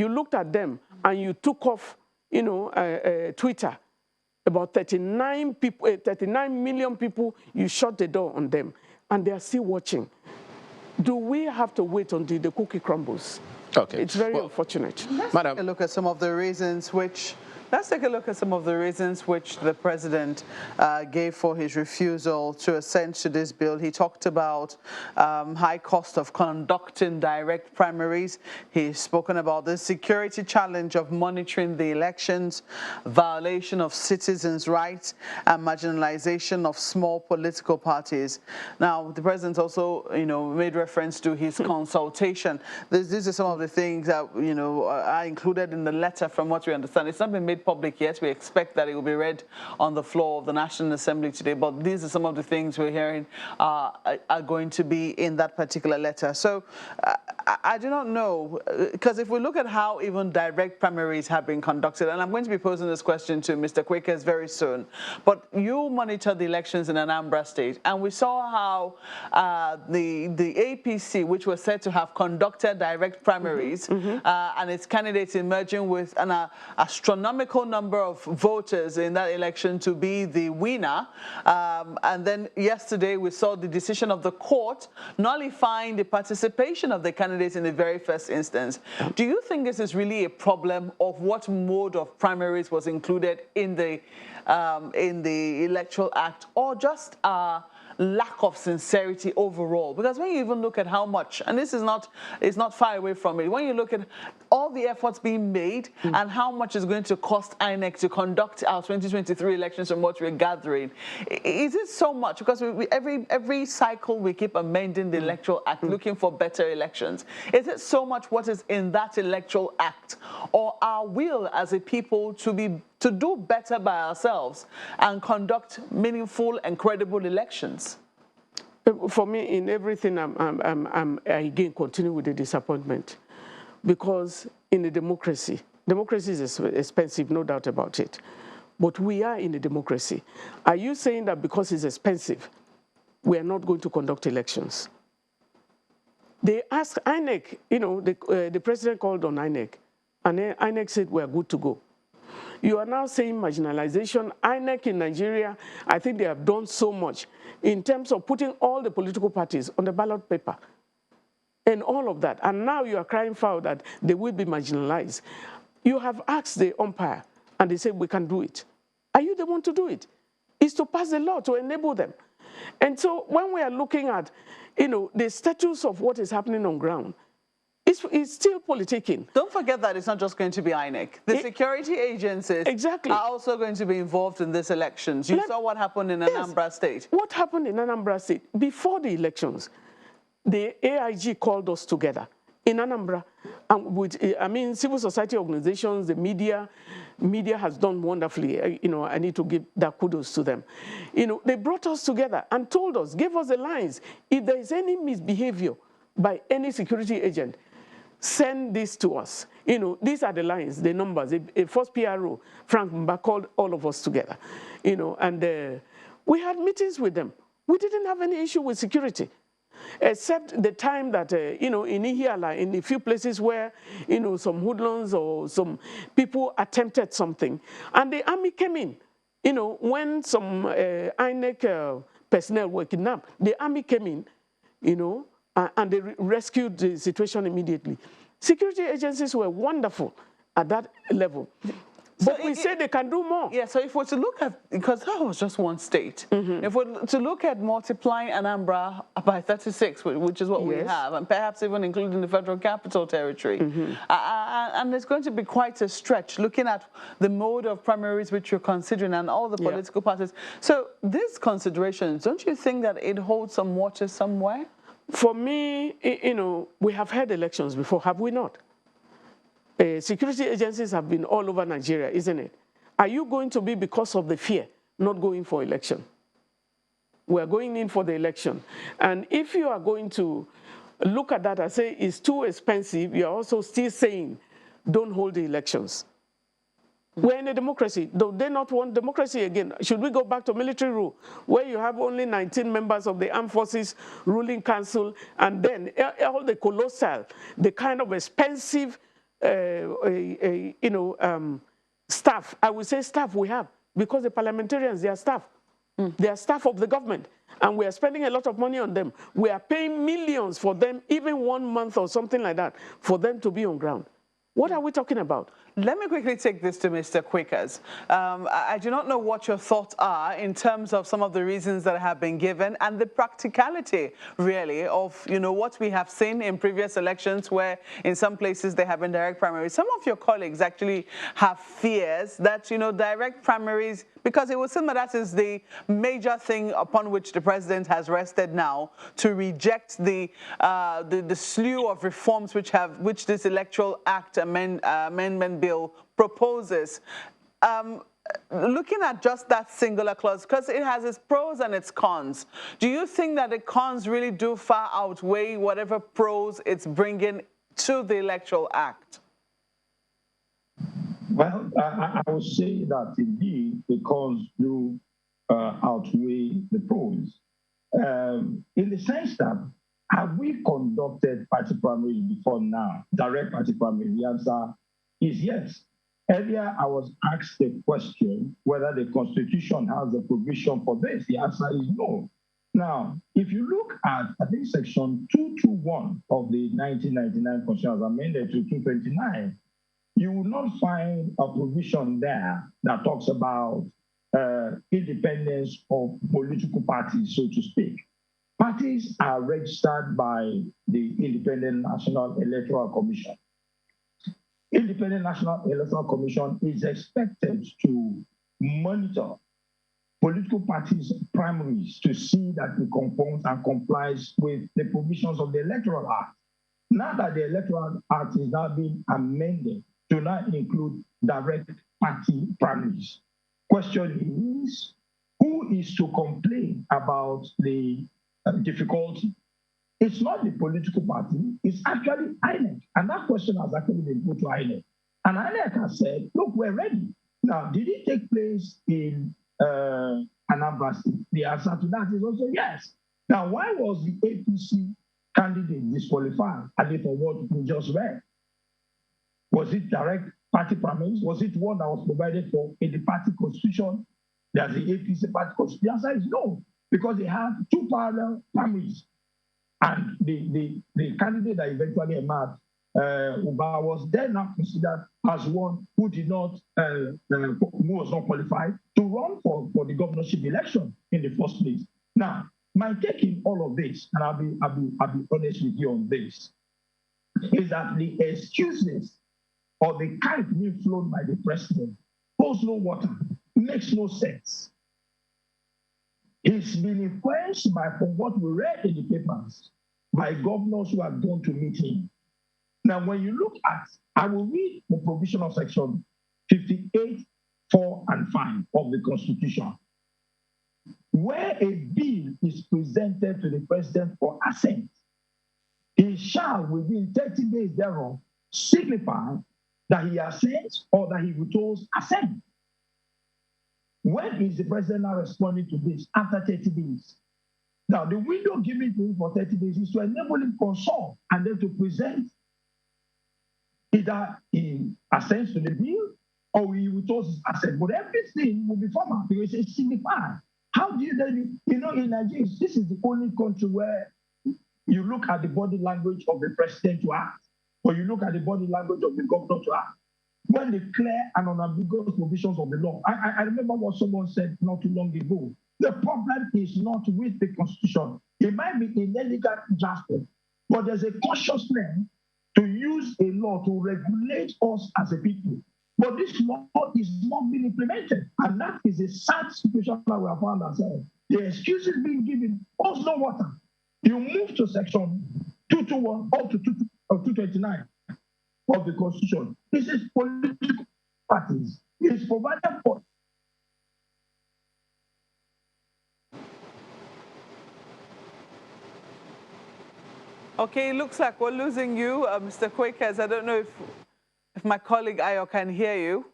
and you took off, Twitter. About 39 million people, you shut the door on them, and they are still watching. Do we have to wait until the cookie crumbles? Okay. It's very unfortunate. Let's take a look at some of the reasons which the president gave for his refusal to assent to this bill. He talked about high cost of conducting direct primaries. He's spoken about the security challenge of monitoring the elections, violation of citizens' rights, and marginalization of small political parties. Now, the president also, made reference to his consultation. These are some of the things that, are included in the letter from what we understand. It's not been made made public yet. We expect that it will be read on the floor of the National Assembly today, but these are some of the things we're hearing are going to be in that particular letter. So I do not know, because if we look at how even direct primaries have been conducted, and I'm going to be posing this question to Mr. Quakers very soon, but you monitor the elections in Anambra State, and we saw how the APC, which was said to have conducted direct primaries, and its candidates emerging with an astronomical number of voters in that election to be the winner. And then yesterday we saw the decision of the court nullifying the participation of the candidates in the very first instance. Do you think this is really a problem of what mode of primaries was included in the Electoral Act, or just lack of sincerity overall? Because when you even look at how much, and this is not far away from it, when you look at all the efforts being made and how much is going to cost INEC to conduct our 2023 elections from what we're gathering, is it so much? Because every cycle we keep amending the Electoral Act, looking for better elections. Is it so much what is in that Electoral Act, or our will as a people to do better by ourselves and conduct meaningful and credible elections? For me, in everything, I again continue with the disappointment, because in a democracy is expensive, no doubt about it, but we are in a democracy. Are you saying that because it's expensive, we are not going to conduct elections? They asked INEC, you know, the president called on INEC, and then INEC said we are good to go. You are now saying marginalization. INEC in Nigeria, I think they have done so much in terms of putting all the political parties on the ballot paper and all of that. And now you are crying foul that they will be marginalized. You have asked the umpire, and they said we can do it. Are you the one to do it? It's to pass the law to enable them. And so when we are looking at, you know, the status of what is happening on ground, it's still politicking. Don't forget that it's not just going to be INEC. The security agencies are also going to be involved in these elections. You saw what happened in Anambra State. What happened in Anambra State? Before the elections, the AIG called us together in Anambra, and with, I mean, civil society organizations, the media has done wonderfully. You know, I need to give that kudos to them. You know, they brought us together and told us, gave us the lines. If there is any misbehavior by any security agent, send this to us. You know, these are the lines, the numbers. A first PRO, Frank Mba, called all of us together. You know, and we had meetings with them. We didn't have any issue with security, except the time that, you know, in Ihiala, in a few places where, you know, some hoodlums or some people attempted something, and the army came in. You know, when some INEC personnel were kidnapped, the army came in, you know, and they rescued the situation immediately. Security agencies were wonderful at that level. But we say they can do more. Yeah, so if we're to look at, because that was just one state, if we're to look at multiplying Anambra by 36, which is what we have, and perhaps even including the Federal Capital Territory, and it's going to be quite a stretch looking at the mode of primaries which you're considering and all the political parties. So these considerations, don't you think that it holds some water somewhere? For me, you know, we have had elections before, have we not? Security agencies have been all over Nigeria, isn't it? Are you going to be, because of the fear, not going for election? We are going in for the election. And if you are going to look at that and say it's too expensive, you are also still saying don't hold the elections. We're in a democracy. Do they not want democracy again? Should we go back to military rule, where you have only 19 members of the armed forces ruling council, and then all the colossal, the kind of expensive, you know, staff, I would say staff we have, because the parliamentarians, they are staff. They are staff of the government, and we are spending a lot of money on them. We are paying millions for them, even 1 month or something like that, for them to be on ground. What are we talking about? Let me quickly take this to Mr. Quakers. I do not know what your thoughts are in terms of some of the reasons that have been given and the practicality, really, of, you know, what we have seen in previous elections where in some places they have been direct primaries. Some of your colleagues actually have fears that, you know, direct primaries, because it would seem that that is the major thing upon which the president has rested now, to reject the slew of reforms which this Electoral Act amendment bill proposes. looking at just that singular clause, because it has its pros and its cons, do you think that the cons really do far outweigh whatever pros it's bringing to the Electoral Act? Well, I would say that indeed the cons do outweigh the pros. In the sense that, have we conducted party primaries before now, direct party primaries? The answer is yes. Earlier, I was asked the question whether the Constitution has a provision for this. The answer is no. Now, if you look at, I think, Section 221 of the 1999 Constitution as amended to 229, you will not find a provision there that talks about independence of political parties, so to speak. Parties are registered by the Independent National Electoral Commission. Independent National Electoral Commission is expected to monitor political parties' primaries to see that it conforms and complies with the provisions of the Electoral Act. Now that the Electoral Act is now being amended to not include direct party primaries, question is, who is to complain about the difficulty? It's not the political party, it's actually INEC. And that question has actually been put to INEC. And INEC has said, look, we're ready. Now, did it take place in Anambra State? The answer to that is also yes. Now, why was the APC candidate disqualified? I mean, for what we just read. Was it direct party primaries? Was it one that was provided for in the party constitution? There's the APC party constitution. The answer is no, because they have two parallel primaries. And the candidate that eventually emerged, Uba, was then now considered as one who did not, who was not qualified to run for the governorship election in the first place. Now, my take in all of this, and I'll be honest with you on this, is that the excuses or the kite being flown by the president holds no water, makes no sense. It's been influenced by, from what we read in the papers, by governors who have gone to meet him. Now, when you look at, I will read the provision of Section 58, 4, and 5 of the Constitution. Where a bill is presented to the president for assent, he shall, within 30 days thereof, signify that he assents or that he withholds assent. When is the president now responding to this? After 30 days. Now, the window given to him for 30 days is to enable him to consult and then to present either he assents to the bill or he withholds his assent. But everything will be formal because it's signified. How do you then, in Nigeria, this is the only country where you look at the body language of the president to act, or you look at the body language of the governor to act. When the clear and unambiguous provisions of the law. I remember what someone said not too long ago. The problem is not with the Constitution. It might be inelegant drafted, but there's a consciousness to use a law to regulate us as a people. But this law is not being implemented. And that is a sad situation that we have found ourselves. The excuses being given holds no water. You move to Section 221 up to 229 of the Constitution. This is political parties. It is provided for. Okay, it looks like we're losing you, Mr. Quakers. I don't know if my colleague Ayo can hear you.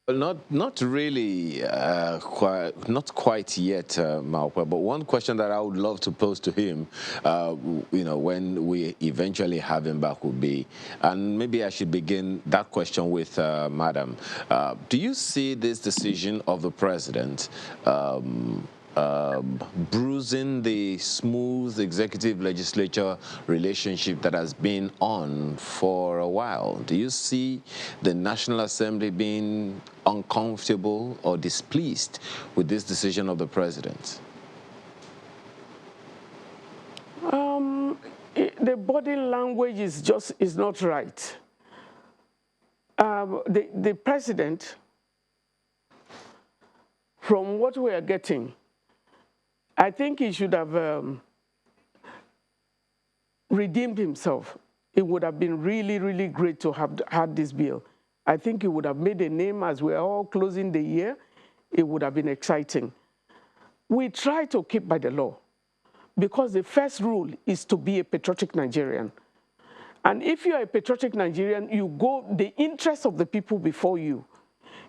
Well, not really, not quite yet, Malpa. But one question that I would love to pose to him, when we eventually have him back, would be, and maybe I should begin that question with Madam. Do you see this decision of the president bruising the smooth executive-legislature relationship that has been on for a while? Do you see the National Assembly being uncomfortable or displeased with this decision of the president? The body language is not right. The president, from what we are getting, I think he should have redeemed himself. It would have been really, really great to have had this bill. I think it would have made a name as we're all closing the year. It would have been exciting. We try to keep by the law because the first rule is to be a patriotic Nigerian. And if you're a patriotic Nigerian, you go the interest of the people before you.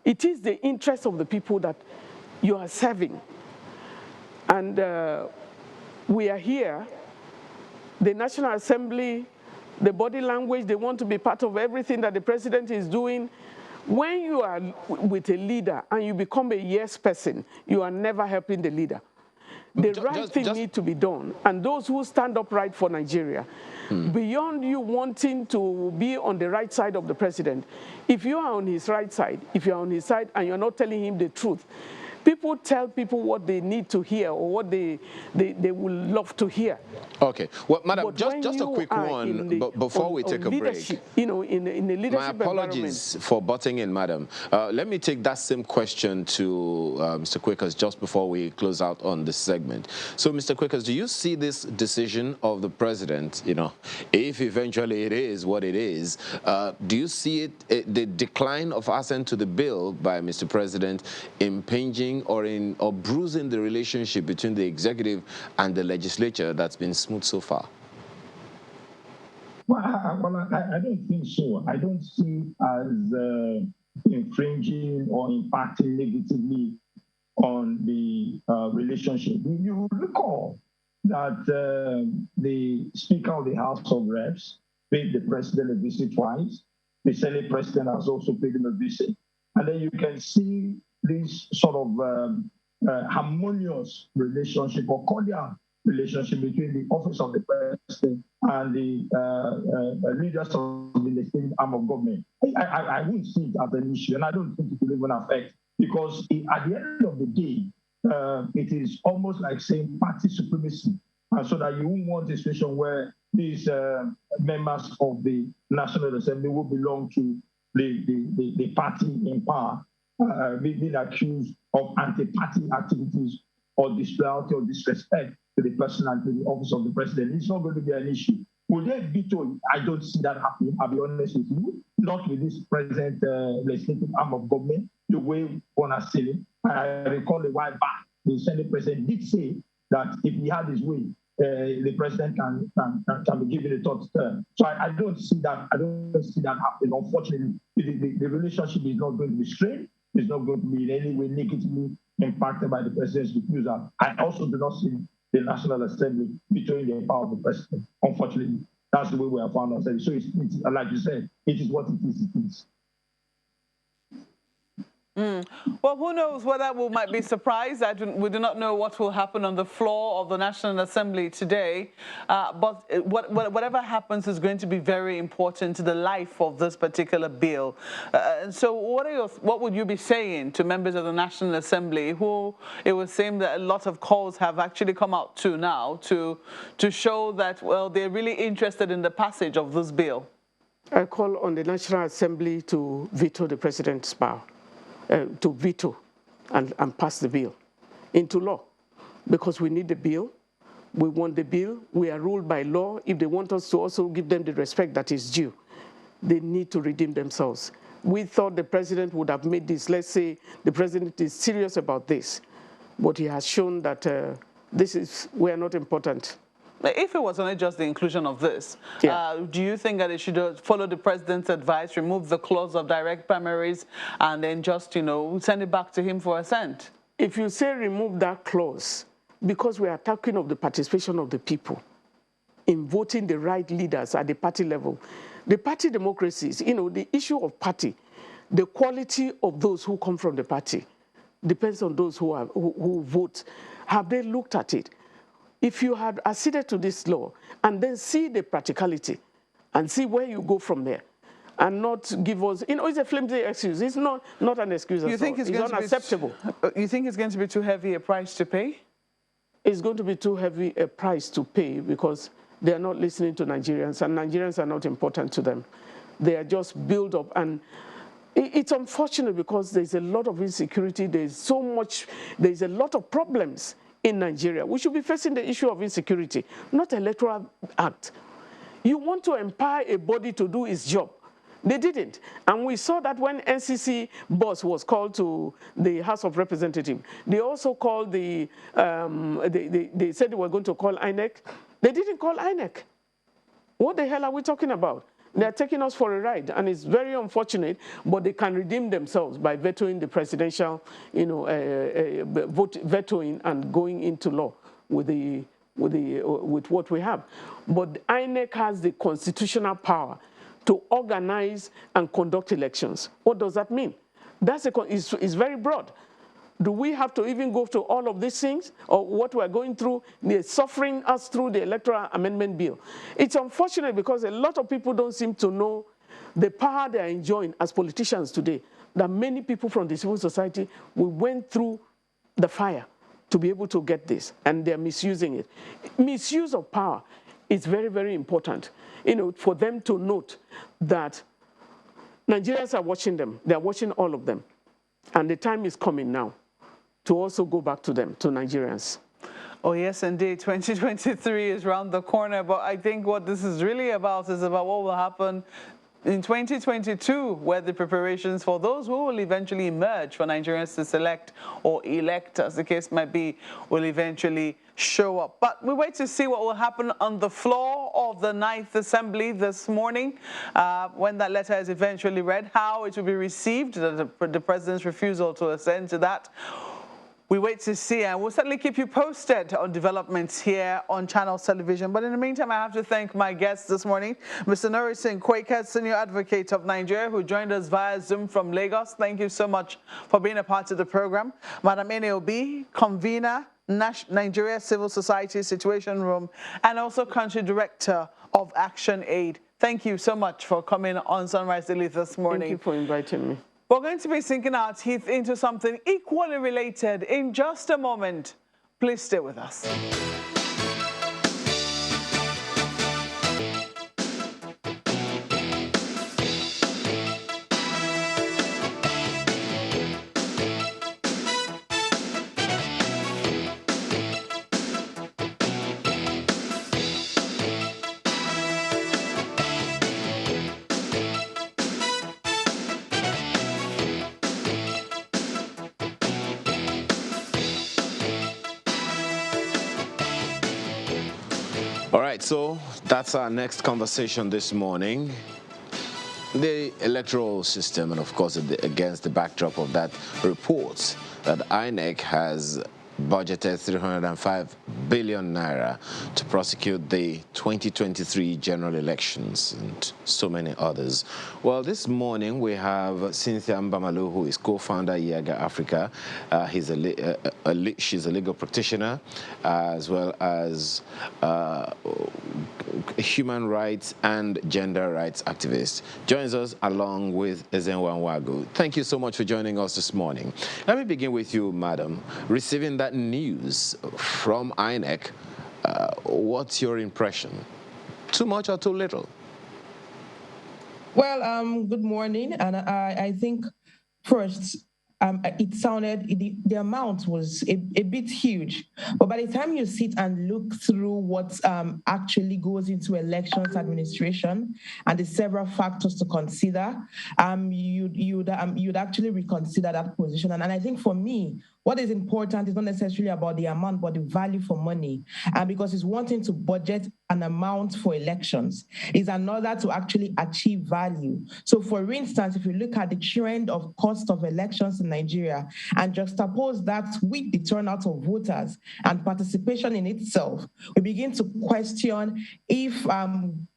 It is the interest of the people that you are serving. And we are here, the National Assembly, the body language, they want to be part of everything that the president is doing. When you are with a leader and you become a yes person, you are never helping the leader. The right thing needs to be done. And those who stand up right for Nigeria, beyond you wanting to be on the right side of the president, if you are on his right side, if you are on his side and you're not telling him the truth, people tell people what they need to hear or what they will love to hear. Okay. Well, Madam, But just a quick one before we take a break. You know, in the leadership My apologies for butting in, Madam. Let me take that same question to Mr. Quakers just before we close out on this segment. So, Mr. Quakers, do you see this decision of the president, you know, if eventually it is what it is, do you see it, the decline of assent to the bill by Mr. President, impinging or bruising the relationship between the executive and the legislature that's been smooth so far? Well, I don't think so. I don't see it as infringing or impacting negatively on the relationship. You recall that the Speaker of the House of Reps paid the President a visit twice. The Senate President has also paid him a visit. And then you can see this sort of harmonious relationship or cordial relationship between the office of the president and the leaders of the legislative arm of government. I wouldn't see it as an issue, and I don't think it will even affect, because at the end of the day, it is almost like saying party supremacy, so that you won't want a situation where these members of the National Assembly will belong to the party in power, being accused of anti-party activities or disloyalty or disrespect to the person and to the office of the president. It's not going to be an issue. Will they veto? I don't see that happening, I'll be honest with you. Not with this present legislative arm of government, the way one has seen it. I recall a while back, the Senate President did say that if he had his way, the president can be given a third term. So I don't see that. I don't see that happening. Unfortunately, the relationship is not going to be strained. It's not going to be in any way negatively impacted by the president's refusal. I also do not see the National Assembly vetoing the power of the president. Unfortunately, that's the way we have found ourselves. So it's like you said, it is what it is. It is. Well, who knows whether we might be surprised. We do not know what will happen on the floor of the National Assembly today. But whatever happens is going to be very important to the life of this particular bill. So what would you be saying to members of the National Assembly who it would seem that a lot of calls have actually come out to now to show that, well, they're really interested in the passage of this bill? I call on the National Assembly to veto the president's power. To veto and pass the bill into law, because we need the bill, we want the bill, we are ruled by law. If they want us to also give them the respect that is due, they need to redeem themselves. We thought the president would have made this, let's say the president is serious about this, but he has shown that we are not important. If it was only just the inclusion of this, do you think that it should follow the president's advice, remove the clause of direct primaries, and then just, send it back to him for assent? If you say remove that clause, because we are talking of the participation of the people in voting the right leaders at the party level, the party democracies, the issue of party, the quality of those who come from the party depends on those who vote. Have they looked at it? If you had acceded to this law and then see the practicality and see where you go from there, and not give us, it's a flimsy excuse. It's not an excuse at all. It's unacceptable. You think it's going to be too heavy a price to pay? It's going to be too heavy a price to pay because they are not listening to Nigerians, and Nigerians are not important to them. They are just built up, and it's unfortunate because there's a lot of insecurity. There's a lot of problems in Nigeria. We should be facing the issue of insecurity, not Electoral Act. You want to empower a body to do its job. They didn't. And we saw that when NCC boss was called to the House of Representatives, they also called they said they were going to call INEC. They didn't call INEC. What the hell are we talking about? They're taking us for a ride, and it's very unfortunate, but they can redeem themselves by vetoing the presidential, vetoing and going into law with what we have. But INEC has the constitutional power to organize and conduct elections. What does that mean? It's very broad. Do we have to even go through all of these things, or what we're going through, they're suffering us through the Electoral Amendment Bill? It's unfortunate because a lot of people don't seem to know the power they are enjoying as politicians today, that many people from the civil society, we went through the fire to be able to get this, and they're misusing it. Misuse of power is very, very important, for them to note that Nigerians are watching them. They're watching all of them. And the time is coming now to also go back to them, to Nigerians. Oh, yes, indeed. 2023 is around the corner, but I think what this is really about is about what will happen in 2022, where the preparations for those who will eventually emerge for Nigerians to select or elect, as the case might be, will eventually show up. But we wait to see what will happen on the floor of the 9th Assembly this morning when that letter is eventually read, how it will be received, the President's refusal to assent to that. We wait to see, and we'll certainly keep you posted on developments here on Channels Television. But in the meantime, I have to thank my guests this morning, Mr. Norris Quaker, Senior Advocate of Nigeria, who joined us via Zoom from Lagos. Thank you so much for being a part of the program. Madam Ene Obi, Convener, Nigeria Civil Society Situation Room, and also Country Director of Action Aid. Thank you so much for coming on Sunrise Daily this morning. Thank you for inviting me. We're going to be sinking our teeth into something equally related in just a moment. Please stay with us. All right, so that's our next conversation this morning. The electoral system, and of course, against the backdrop of that report that INEC has budgeted 305 billion naira to prosecute the 2023 general elections and so many others. Well, this morning we have Cynthia Mbamalu, who is co-founder Yaga Africa. She's a legal practitioner as well as human rights and gender rights activist. Joins us along with Ezenwa Nwagu. Thank you so much for joining us this morning. Let me begin with you, madam. Receiving that news from INEC, what's your impression? Too much or too little? Well, good morning. And I think first, it sounded, the amount was a bit huge. But by the time you sit and look through what actually goes into elections administration and the several factors to consider, you'd actually reconsider that position. And I think for me, what is important is not necessarily about the amount, but the value for money. And because it's wanting to budget an amount for elections is another to actually achieve value. So for instance, if you look at the trend of cost of elections in Nigeria and juxtapose that with the turnout of voters and participation in itself, we begin to question if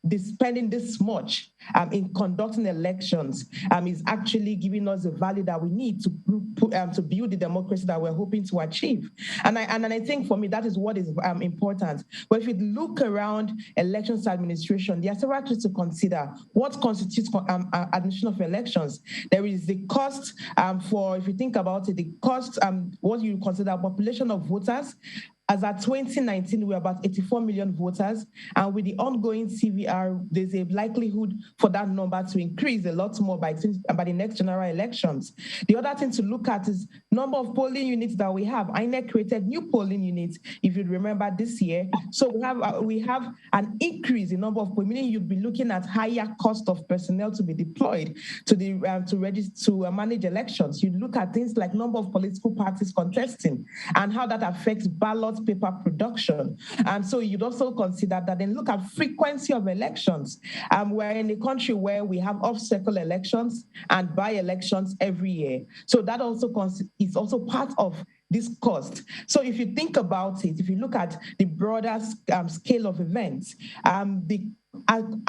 the spending this much in conducting elections is actually giving us the value that we need to build the democracy that we're hoping to achieve. And I think for me, that is what is important. But if you look around elections administration, there are several things to consider. What constitutes administration of elections? There is the cost for, if you think about it, the cost, what you consider population of voters, as at 2019, we're about 84 million voters. And with the ongoing CVR, there's a likelihood for that number to increase a lot more by the next general elections. The other thing to look at is number of polling units that we have. INEC created new polling units, if you'd remember, this year. So we have an increase in number of polling, meaning you'd be looking at higher cost of personnel to be deployed to manage elections. You look at things like number of political parties contesting and how that affects ballot paper production. And so you'd also consider that, then look at frequency of elections. We're in a country where we have off-cycle elections and by-elections every year. So that also is also part of this cost. So if you think about it, if you look at the broader scale of events, the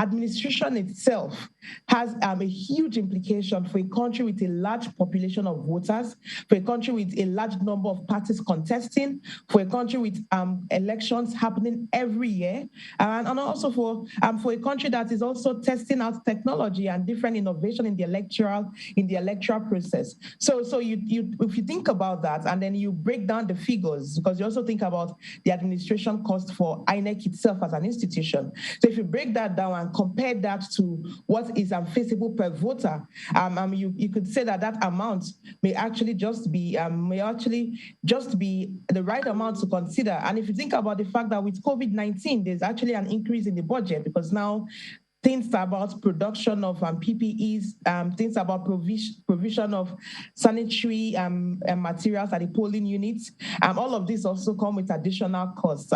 administration itself has a huge implication for a country with a large population of voters, for a country with a large number of parties contesting, for a country with elections happening every year, and also for a country that is also testing out technology and different innovation in the electoral process. So if you think about that, and then you break down the figures, because you also think about the administration cost for INEC itself as an institution. So if you break that down and compare that to what is feasible per voter, you could say that amount may actually just be the right amount to consider. And if you think about the fact that with COVID-19, there's actually an increase in the budget, because now things about production of PPEs, things about provision of sanitary materials at the polling units. All of this also come with additional costs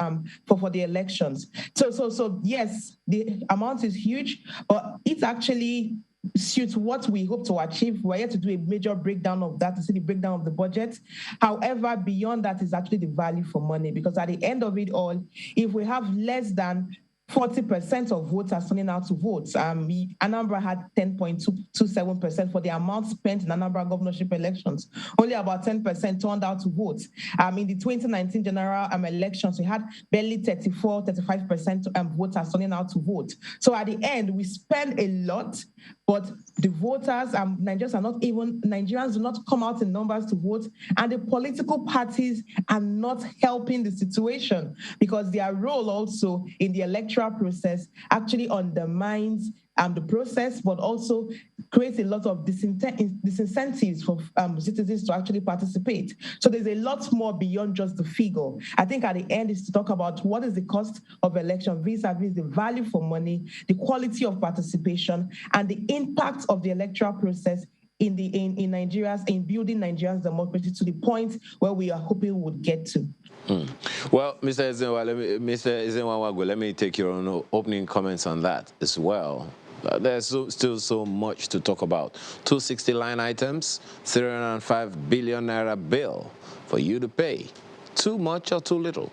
for the elections. So yes, the amount is huge, but it actually suits what we hope to achieve. We're here to do a major breakdown of that, to see the breakdown of the budget. However, beyond that is actually the value for money, because at the end of it all, if we have less than 40% of voters turning out to vote. Anambra had 10.27% for the amount spent in Anambra governorship elections. Only about 10% turned out to vote. In the 2019 general elections, we had barely 35% voters turning out to vote. So at the end, we spend a lot, but the voters, Nigerians do not come out in numbers to vote, and the political parties are not helping the situation, because their role also in the electoral process actually undermines the process, but also creates a lot of disincentives for citizens to actually participate. So there's a lot more beyond just the figure. I think at the end is to talk about what is the cost of election vis-a-vis the value for money, the quality of participation, and the impact of the electoral process in building Nigeria's democracy to the point where we are hoping we would get to. Well, Mr. Ezenwa, let me take your own opening comments on that as well. There's still so much to talk about. 260 line items, 305 billion naira bill for you to pay. Too much or too little?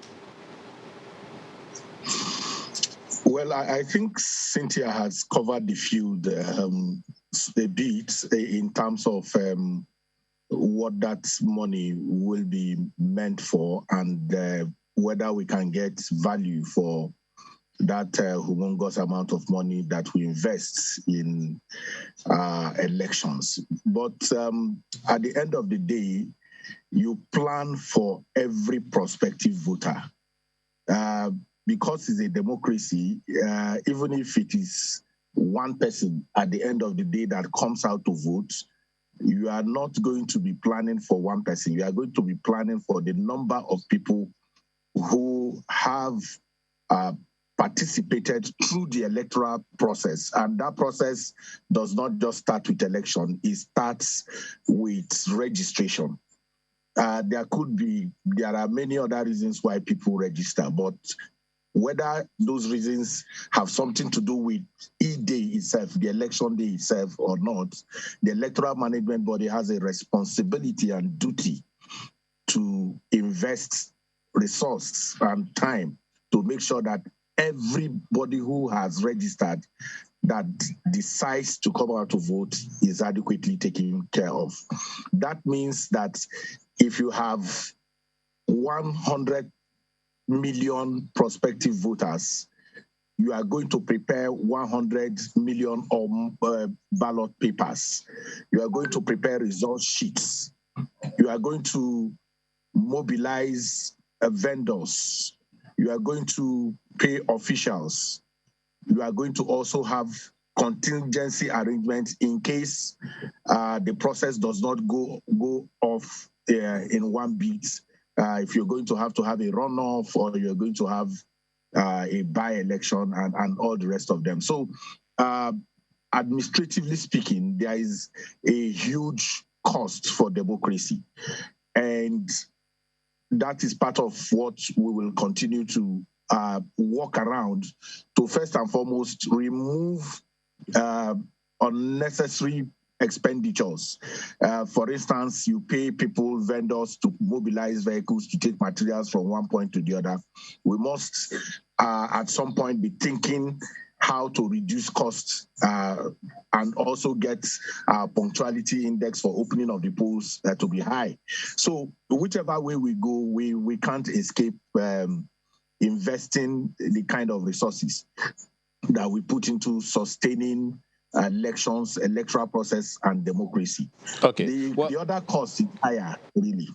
Well, I think Cynthia has covered the field a bit in terms of what that money will be meant for, and whether we can get value for that humongous amount of money that we invest in elections. But at the end of the day, you plan for every prospective voter. Because it's a democracy, even if it is one person at the end of the day that comes out to vote, you are not going to be planning for one person. You are going to be planning for the number of people who have participated through the electoral process. And that process does not just start with election, it starts with registration. There are many other reasons why people register, but whether those reasons have something to do with E-Day itself, the election day itself or not, the Electoral Management Body has a responsibility and duty to invest resources and time to make sure that everybody who has registered that decides to come out to vote is adequately taken care of. That means that if you have 100 million prospective voters, you are going to prepare 100 million ballot papers. You are going to prepare result sheets. You are going to mobilize vendors. You are going to pay officials. You are going to also have contingency arrangements in case the process does not go off in one beat. If you're going to have a runoff, or you're going to have a by-election and all the rest of them. So administratively speaking, there is a huge cost for democracy. And that is part of what we will continue to work around to first and foremost remove unnecessary expenditures. For instance, you pay people, vendors, to mobilize vehicles to take materials from one point to the other. We must at some point be thinking how to reduce costs and also get punctuality index for opening of the polls to be high. So whichever way we go, we can't escape investing the kind of resources that we put into sustaining elections, electoral process, and democracy. Okay. The other cost is higher, really.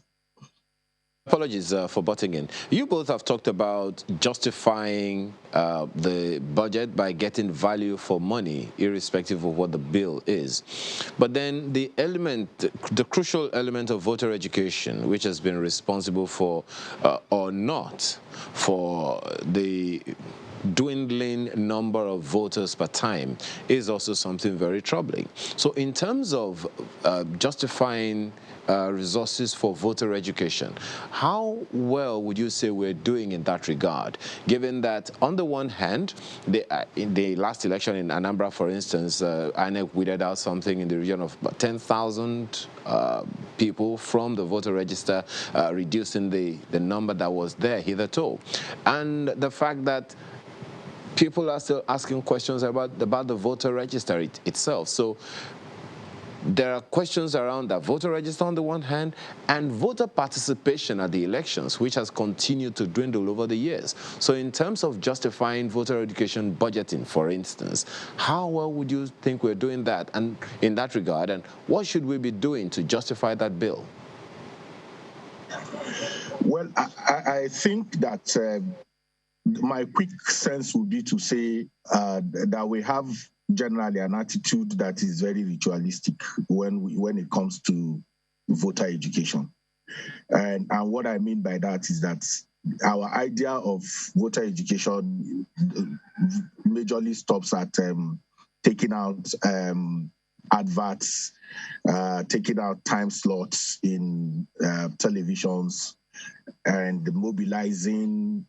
Apologies for butting in. You both have talked about justifying the budget by getting value for money, irrespective of what the bill is. But then the crucial element of voter education, which has been responsible for, or not, for the dwindling number of voters per time, is also something very troubling. So in terms of justifying resources for voter education, how well would you say we're doing in that regard, given that on the one hand, in the last election in Anambra, for instance, INEC weeded out something in the region of about 10,000 people from the voter register, reducing the number that was there hitherto. And the fact that people are still asking questions about the voter register itself. So there are questions around the voter register on the one hand, and voter participation at the elections, which has continued to dwindle over the years. So in terms of justifying voter education budgeting, for instance, how well would you think we're doing that, and in that regard, and what should we be doing to justify that bill? Well, I think that my quick sense would be to say that we have generally an attitude that is very ritualistic when it comes to voter education. And what I mean by that is that our idea of voter education majorly stops at taking out adverts, taking out time slots in televisions, and mobilizing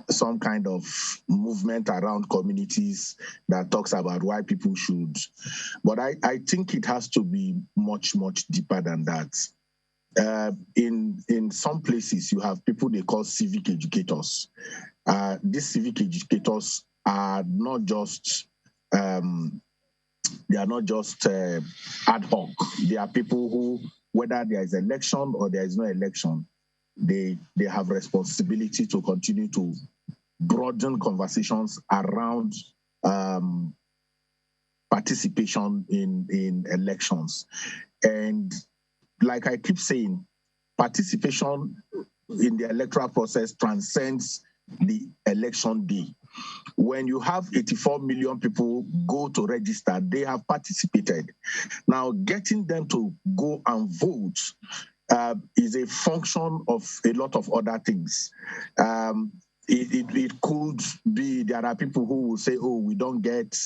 some kind of movement around communities that talks about why people should. But I think it has to be much, much deeper than that. In some places, you have people they call civic educators. These civic educators are not just ad hoc. They are people who, whether there is election or there is no election, they have responsibility to continue to broaden conversations around participation in elections. And like I keep saying, participation in the electoral process transcends the election day. When you have 84 million people go to register, they have participated. Now, getting them to go and vote is a function of a lot of other things. It could be there are people who will say, oh, we don't get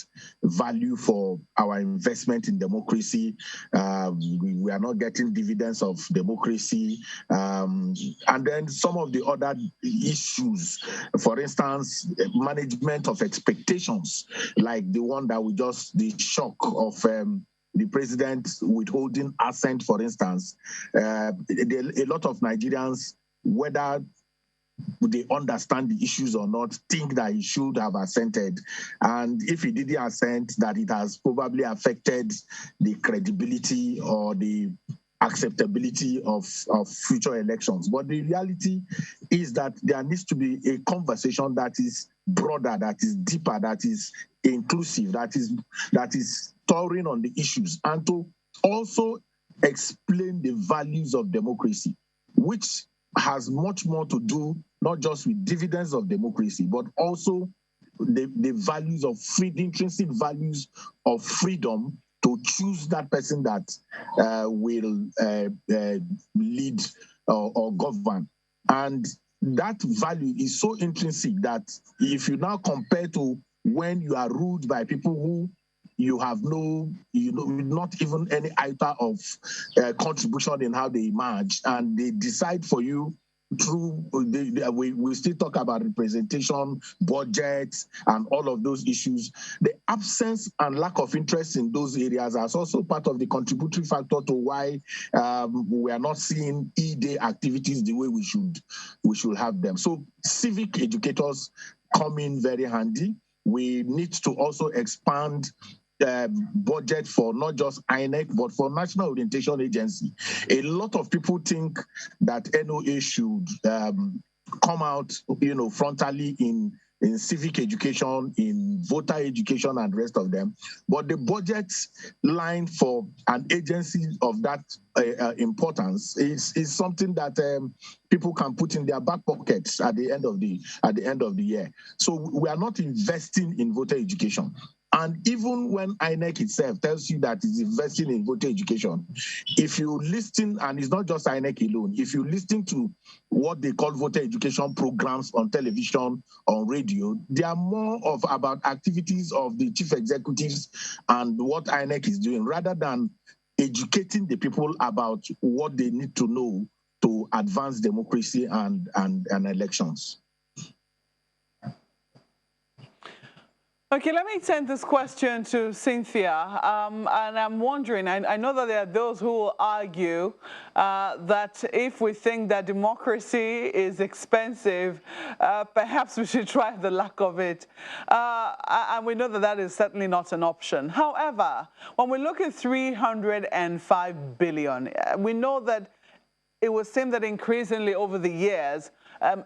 value for our investment in democracy. We are not getting dividends of democracy. And then some of the other issues, for instance, management of expectations, like the one that the shock of the president withholding assent, for instance. A lot of Nigerians, whether they understand the issues or not, think that he should have assented. And if he didn't assent, that it has probably affected the credibility or the acceptability of future elections. But the reality is that there needs to be a conversation that is broader, that is deeper, that is inclusive, that is touring on the issues, and to also explain the values of democracy, which has much more to do not just with dividends of democracy, but also the values of freedom, intrinsic values of freedom to choose that person that will lead or govern. And that value is so intrinsic that if you now compare to when you are ruled by people who you have not even any iota of contribution in how they emerge, and they decide for you through, we still talk about representation, budgets, and all of those issues. The absence and lack of interest in those areas is also part of the contributory factor to why we are not seeing E-Day activities the way we should have them. So civic educators come in very handy. We need to also expand budget for not just INEC, but for National Orientation Agency. A lot of people think that NOA should come out, frontally in civic education, in voter education, and the rest of them. But the budget line for an agency of that importance is something that people can put in their back pockets at the end of the year. So we are not investing in voter education. And even when INEC itself tells you that it's investing in voter education, if you listen, and it's not just INEC alone, if you listen to what they call voter education programs on television, on radio, they are more about activities of the chief executives and what INEC is doing, rather than educating the people about what they need to know to advance democracy and elections. Okay, let me send this question to Cynthia, and I'm wondering, I know that there are those who will argue that if we think that democracy is expensive, perhaps we should try the lack of it, and we know that that is certainly not an option. However, when we look at 305 billion, we know that it would seem that increasingly over the years,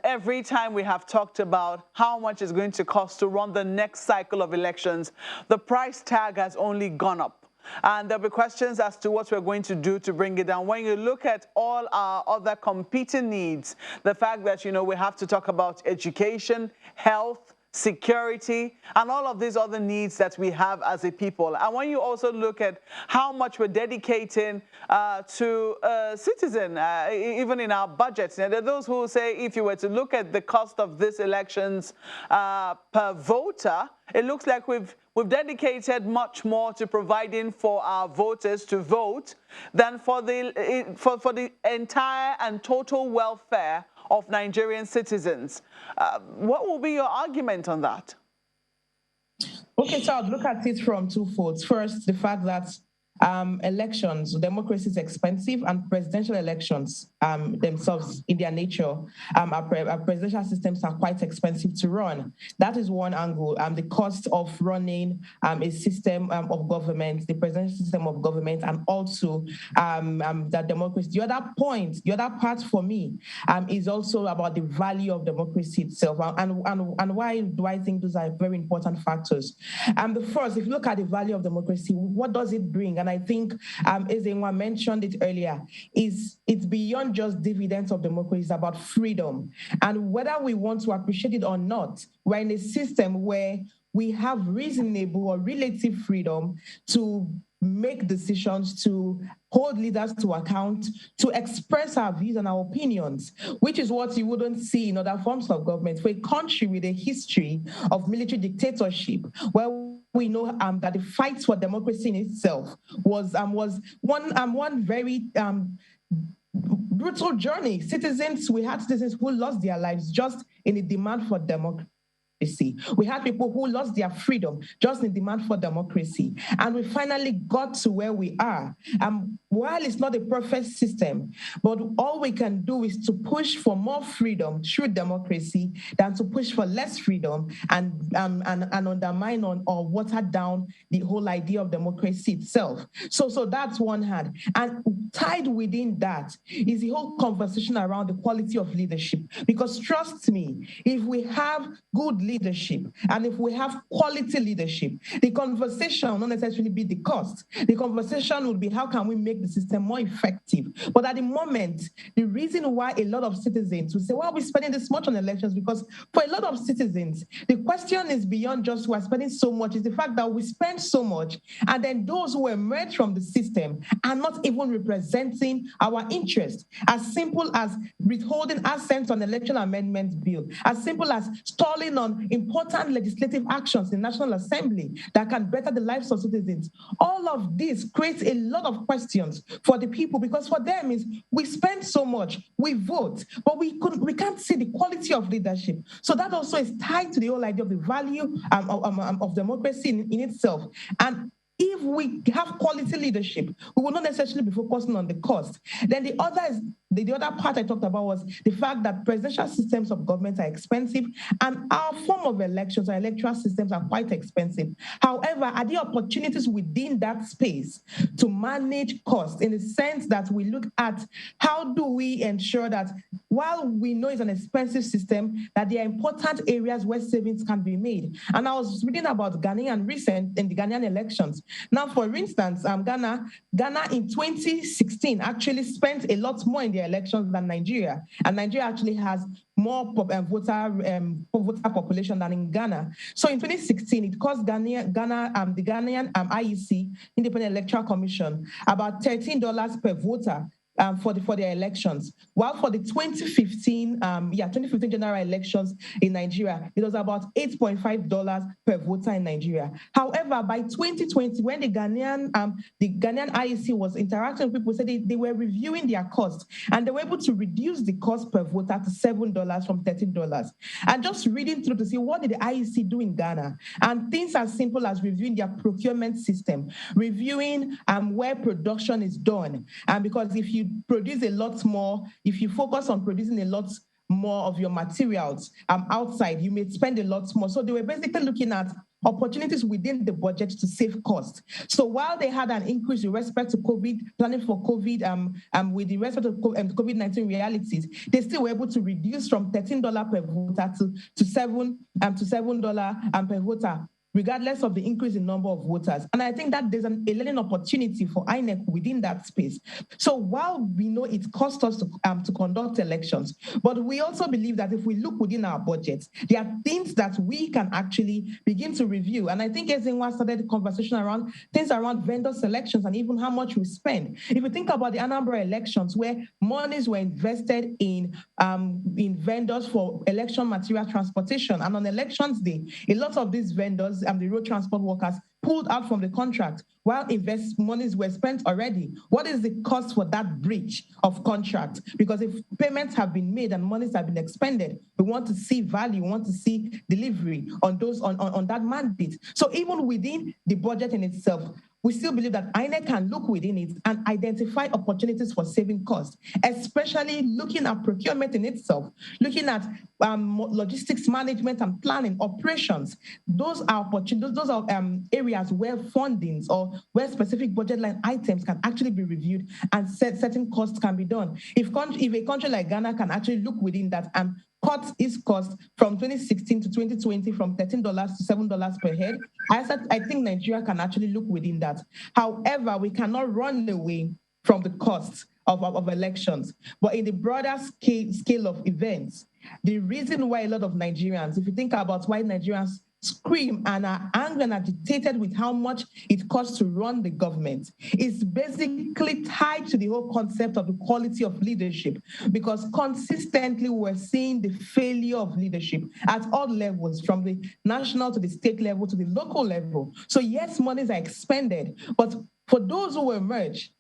every time we have talked about how much it's going to cost to run the next cycle of elections, the price tag has only gone up. And there'll be questions as to what we're going to do to bring it down. When you look at all our other competing needs, the fact that, we have to talk about education, health, security, and all of these other needs that we have as a people. And when you also look at how much we're dedicating to citizen, even in our budgets, there are those who say if you were to look at the cost of these elections per voter, it looks like we've dedicated much more to providing for our voters to vote than for the entire and total welfare of Nigerian citizens. What will be your argument on that? Okay, so I'll look at it from two folds. First, the fact that elections, democracy is expensive, and presidential elections themselves, in their nature, our presidential systems are quite expensive to run. That is one angle. The cost of running a system of government, the presidential system of government, and also that democracy. The other part for me is also about the value of democracy itself, and why do I think those are very important factors? The first, if you look at the value of democracy, what does it bring? And I think, as Enwa mentioned it earlier, it's beyond just dividends of democracy. It's about freedom. And whether we want to appreciate it or not, we're in a system where we have reasonable or relative freedom to make decisions, to hold leaders to account, to express our views and our opinions, which is what you wouldn't see in other forms of government. For a country with a history of military dictatorship, where we know that the fight for democracy in itself was one very brutal journey. We had citizens who lost their lives just in a demand for democracy. We had people who lost their freedom just in demand for democracy. And we finally got to where we are. While it's not a perfect system, but all we can do is to push for more freedom through democracy than to push for less freedom and undermine or water down the whole idea of democracy itself. So that's one hand. And tied within that is the whole conversation around the quality of leadership. Because trust me, if we have good leadership, and if we have quality leadership, the conversation will not necessarily be the cost. The conversation would be how can we make the system more effective. But at the moment, the reason why a lot of citizens will say, why are we spending this much on elections? Because for a lot of citizens, the question is beyond just we're spending so much. It's the fact that we spend so much, and then those who emerge from the system are not even representing our interest. As simple as withholding assent on election amendment bill, as simple as stalling on important legislative actions in National Assembly that can better the lives of citizens. All of this creates a lot of questions for the people, because for them is we spend so much, we vote, but we can't see the quality of leadership. So that also is tied to the whole idea of the value of democracy in itself. And if we have quality leadership, we will not necessarily be focusing on the cost. Then the other part I talked about was the fact that presidential systems of government are expensive, and our form of elections, our electoral systems are quite expensive. However, are there opportunities within that space to manage costs, in the sense that we look at how do we ensure that while we know it's an expensive system, that there are important areas where savings can be made. And I was reading about Ghana in the Ghanaian elections. Now, for instance, Ghana in 2016 actually spent a lot more in the elections than Nigeria, and Nigeria actually has more voter population than in Ghana. So in 2016, it cost the Ghanaian IEC, Independent Electoral Commission, about $13 per voter for their elections. While for the 2015 general elections in Nigeria, it was about $8.5 per voter in Nigeria. However, by 2020, when the Ghanaian IEC was interacting with people, said they were reviewing their costs, and they were able to reduce the cost per voter to $7 from $13. And just reading through to see what did the IEC do in Ghana, and things as simple as reviewing their procurement system, reviewing where production is done, and because if you produce a lot more, if you focus on producing a lot more of your materials outside, you may spend a lot more. So they were basically looking at opportunities within the budget to save costs. So while they had an increase with respect to COVID, planning for COVID, with the respect to COVID-19 realities, they still were able to reduce from $13 per voter to $7 per voter, regardless of the increase in number of voters. And I think that there's a learning opportunity for INEC within that space. So while we know it costs us to conduct elections, but we also believe that if we look within our budgets, there are things that we can actually begin to review. And I think Ezinwa started the conversation around things around vendor selections and even how much we spend. If you think about the Anambra elections, where monies were invested in vendors for election material transportation, and on elections day, a lot of these vendors and the road transport workers pulled out from the contract while monies were spent already. What is the cost for that breach of contract? Because if payments have been made and monies have been expended, we want to see value, we want to see delivery on that mandate. So even within the budget in itself, we still believe that INEC can look within it and identify opportunities for saving costs, especially looking at procurement in itself, looking at logistics management and planning, operations. Those are opportunities. Those are areas where fundings or where specific budget line items can actually be reviewed and certain costs can be done. If a country like Ghana can actually look within that and cut its cost from 2016 to 2020 from $13 to $7 per head, I think Nigeria can actually look within that. However, we cannot run away from the costs of elections. But in the broader scale of events, the reason why a lot of Nigerians, if you think about why Nigerians scream and are angry and agitated with how much it costs to run the government, is basically tied to the whole concept of the quality of leadership, because consistently we're seeing the failure of leadership at all levels, from the national to the state level to the local level. So yes, monies are expended, but for those who emerge,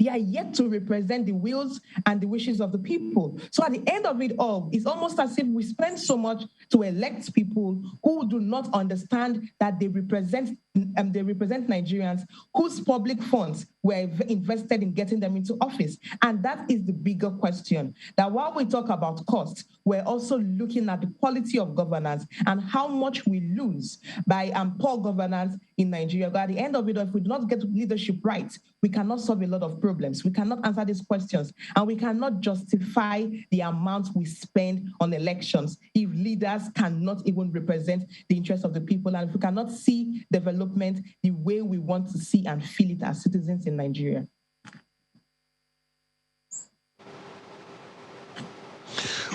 they are yet to represent the wills and the wishes of the people. So at the end of it all, it's almost as if we spend so much to elect people who do not understand that they represent Nigerians, whose public funds were invested in getting them into office. And that is the bigger question, that while we talk about cost, we're also looking at the quality of governance and how much we lose by poor governance in Nigeria. But at the end of it, if we do not get leadership right, we cannot solve a lot of problems. We cannot answer these questions, and we cannot justify the amount we spend on elections if leaders cannot even represent the interests of the people, and if we cannot see development the way we want to see and feel it as citizens in Nigeria.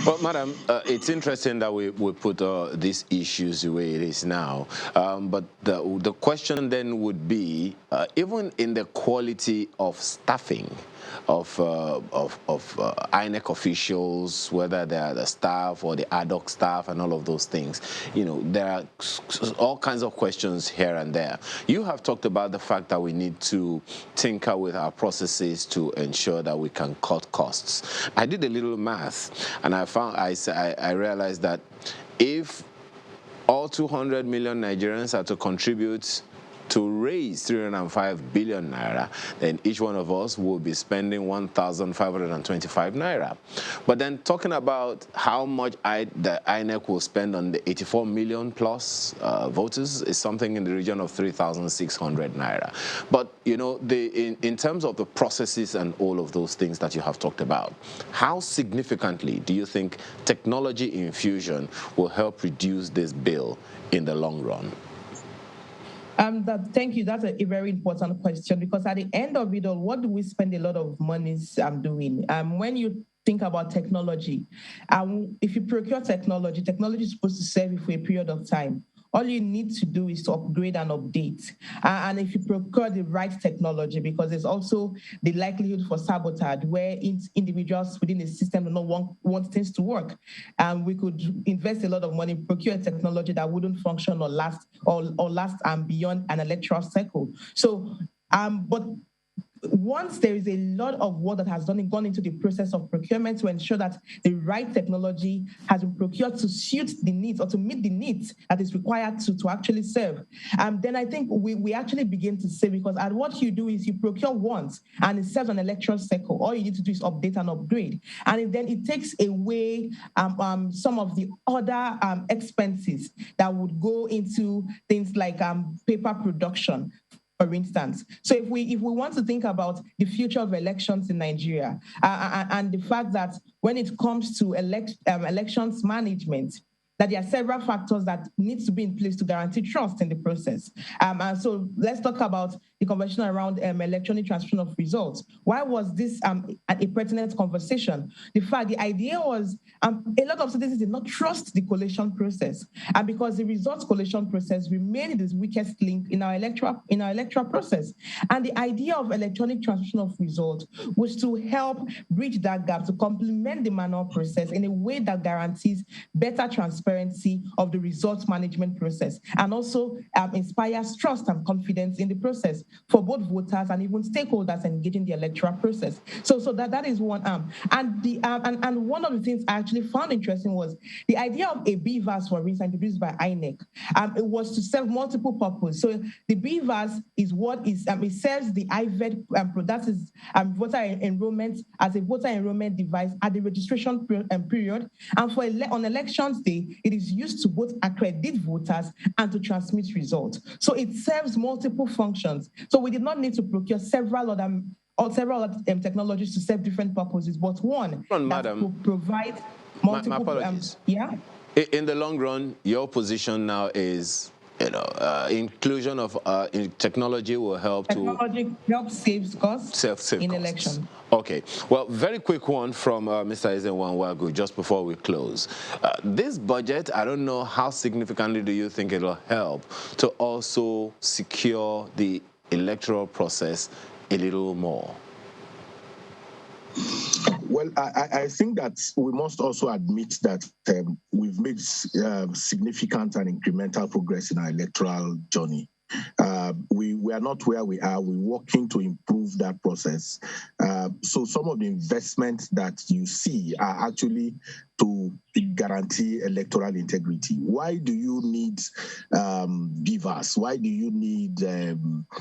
Well, Madam, it's interesting that we put these issues the way it is now. But the question then would be, even in the quality of staffing of INEC officials, whether they are the staff or the ad hoc staff and all of those things, you know, there are all kinds of questions here and there. You have talked about the fact that we need to tinker with our processes to ensure that we can cut costs. I did a little math, and I realized that if all 200 million Nigerians are to contribute to raise 305 billion naira, then each one of us will be spending 1,525 naira. But then talking about how much the INEC will spend on the 84 million plus voters is something in the region of 3,600 naira. But, you know, in terms of the processes and all of those things that you have talked about, how significantly do you think technology infusion will help reduce this bill in the long run? Thank you. That's a very important question, because at the end of it all, what do we spend a lot of money doing? When you think about technology, if you procure technology, technology is supposed to serve you for a period of time. All you need to do is to upgrade and update. And if you procure the right technology, because there's also the likelihood for sabotage, where individuals within the system do not want things to work. We could invest a lot of money, procure technology that wouldn't function or last beyond an electoral cycle. So, but once there is a lot of work that has gone into the process of procurement to ensure that the right technology has been procured to suit the needs or to meet the needs that is required to actually serve, then I think we actually begin to say, because what you do is you procure once and it serves an electoral cycle. All you need to do is update and upgrade. And then it takes away some of the other expenses that would go into things like paper production, for instance. So if we want to think about the future of elections in Nigeria, and the fact that when it comes to elections management, that there are several factors that need to be in place to guarantee trust in the process. And so let's talk about the conversation around electronic transmission of results. Why was this a pertinent conversation? The idea was a lot of citizens did not trust the collation process, and because the results collation process remained the weakest link in our electoral process. And the idea of electronic transmission of results was to help bridge that gap, to complement the manual process in a way that guarantees better transparency of the results management process, and also inspires trust and confidence in the process for both voters and even stakeholders engaging the electoral process. So that is one arm. And one of the things I actually found interesting was the idea of a BVAS, for instance, introduced by INEC. It was to serve multiple purposes. So the BVAS is what is it serves the IVET, that is voter enrollment, as a voter enrollment device at the registration period, and on elections day, it is used to both accredit voters and to transmit results. So it serves multiple functions. So we did not need to procure several other technologies to serve different purposes, but one that will provide multiple. My apologies. Yeah. In the long run, your position now is, inclusion of technology will help helps save costs in elections. Okay. Well, very quick one from Mr. Ezenwa-Nwagwu just before we close. This budget, I don't know how significantly do you think it'll help to also secure the electoral process a little more? Well, I think that we must also admit that we've made significant and incremental progress in our electoral journey. We are not where we are. We're working to improve that process. So some of the investments that you see are actually to guarantee electoral integrity. Why do you need beavers? Why do you need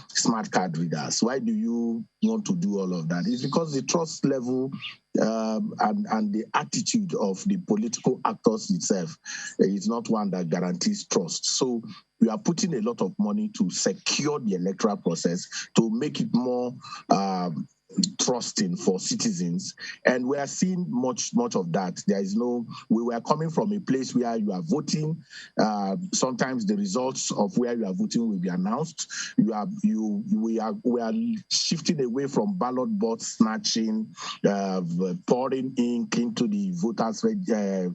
smart card readers? Why do you want to do all of that? It's because the trust level and the attitude of the political actors itself is not one that guarantees trust. So we are putting a lot of money to secure the electoral process, to make it more trusting for citizens, and we are seeing much of that. There is no. We were coming from a place where you are voting. Sometimes the results of where you are voting will be announced. We are shifting away from ballot box snatching, pouring ink into the voters, the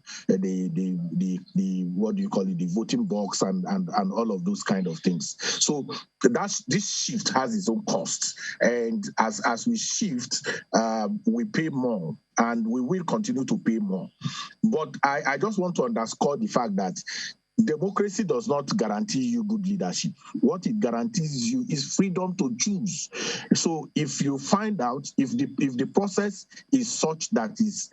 what do you call it, the voting box, and all of those kind of things. So this shift has its own costs, and as we shift, we pay more, and we will continue to pay more. But I just want to underscore the fact that democracy does not guarantee you good leadership. What it guarantees you is freedom to choose. So if you find out, if the process is such that is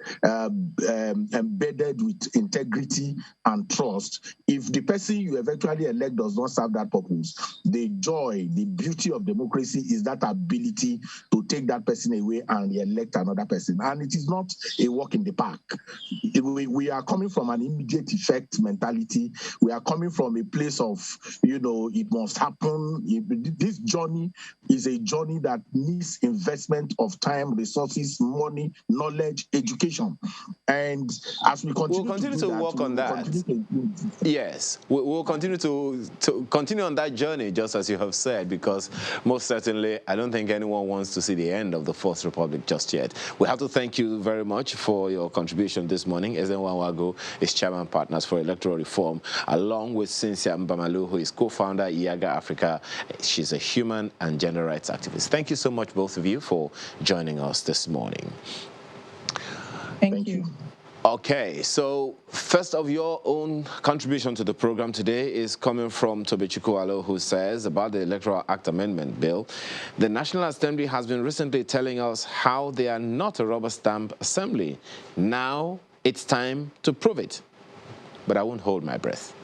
embedded with integrity and trust, if the person you eventually elect does not serve that purpose, the joy, the beauty of democracy is that ability to take that person away and elect another person. And it is not a walk in the park. We are coming from an immediate effect mentality. We are coming from a place of, it must happen. This journey is a journey that needs investment of time, resources, money, knowledge, education. And as we continue to work on that. Yes, we'll continue to continue on that journey, just as you have said, because most certainly I don't think anyone wants to see the end of the Fourth Republic just yet. We have to thank you very much for your contribution this morning. Ezenwa Wago is Chairman Partners for Electoral Reform, along with Cynthia Mbamalu, who is co-founder IAGA Africa. She's a human and gender rights activist. Thank you so much, both of you, for joining us this morning. Thank you. Okay, so first of your own contribution to the program today is coming from Tobechukwu Alo, who says about the Electoral Act Amendment Bill. The National Assembly has been recently telling us how they are not a rubber stamp assembly. Now it's time to prove it. But I won't hold my breath.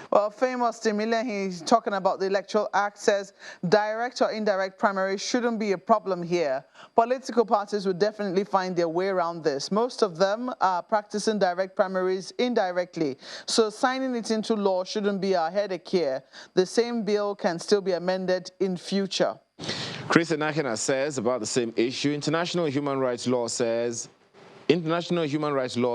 Well, famous Demile, he's talking about the Electoral Act, says direct or indirect primaries shouldn't be a problem here. Political parties would definitely find their way around this. Most of them are practicing direct primaries indirectly. So signing it into law shouldn't be a headache here. The same bill can still be amended in future. Chris Enakina says about the same issue. International human rights law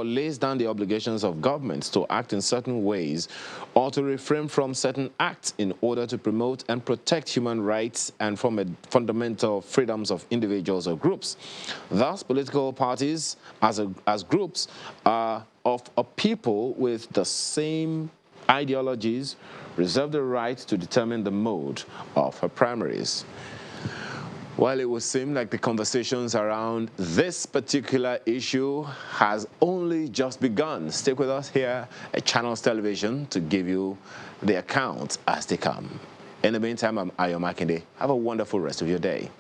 lays down the obligations of governments to act in certain ways or to refrain from certain acts in order to promote and protect human rights and fundamental freedoms of individuals or groups. Thus, political parties as groups are of a people with the same ideologies reserve the right to determine the mode of her primaries. While it would seem like the conversations around this particular issue has only just begun, stick with us here at Channels Television to give you the accounts as they come. In the meantime, I'm Ayo Makinde. Have a wonderful rest of your day.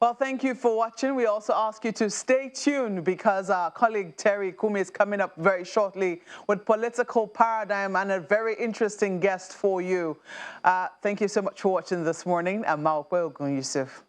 Well, thank you for watching. We also ask you to stay tuned because our colleague Terry Kumi is coming up very shortly with Political Paradigm and a very interesting guest for you. Thank you so much for watching this morning. I'm Mao Yusuf.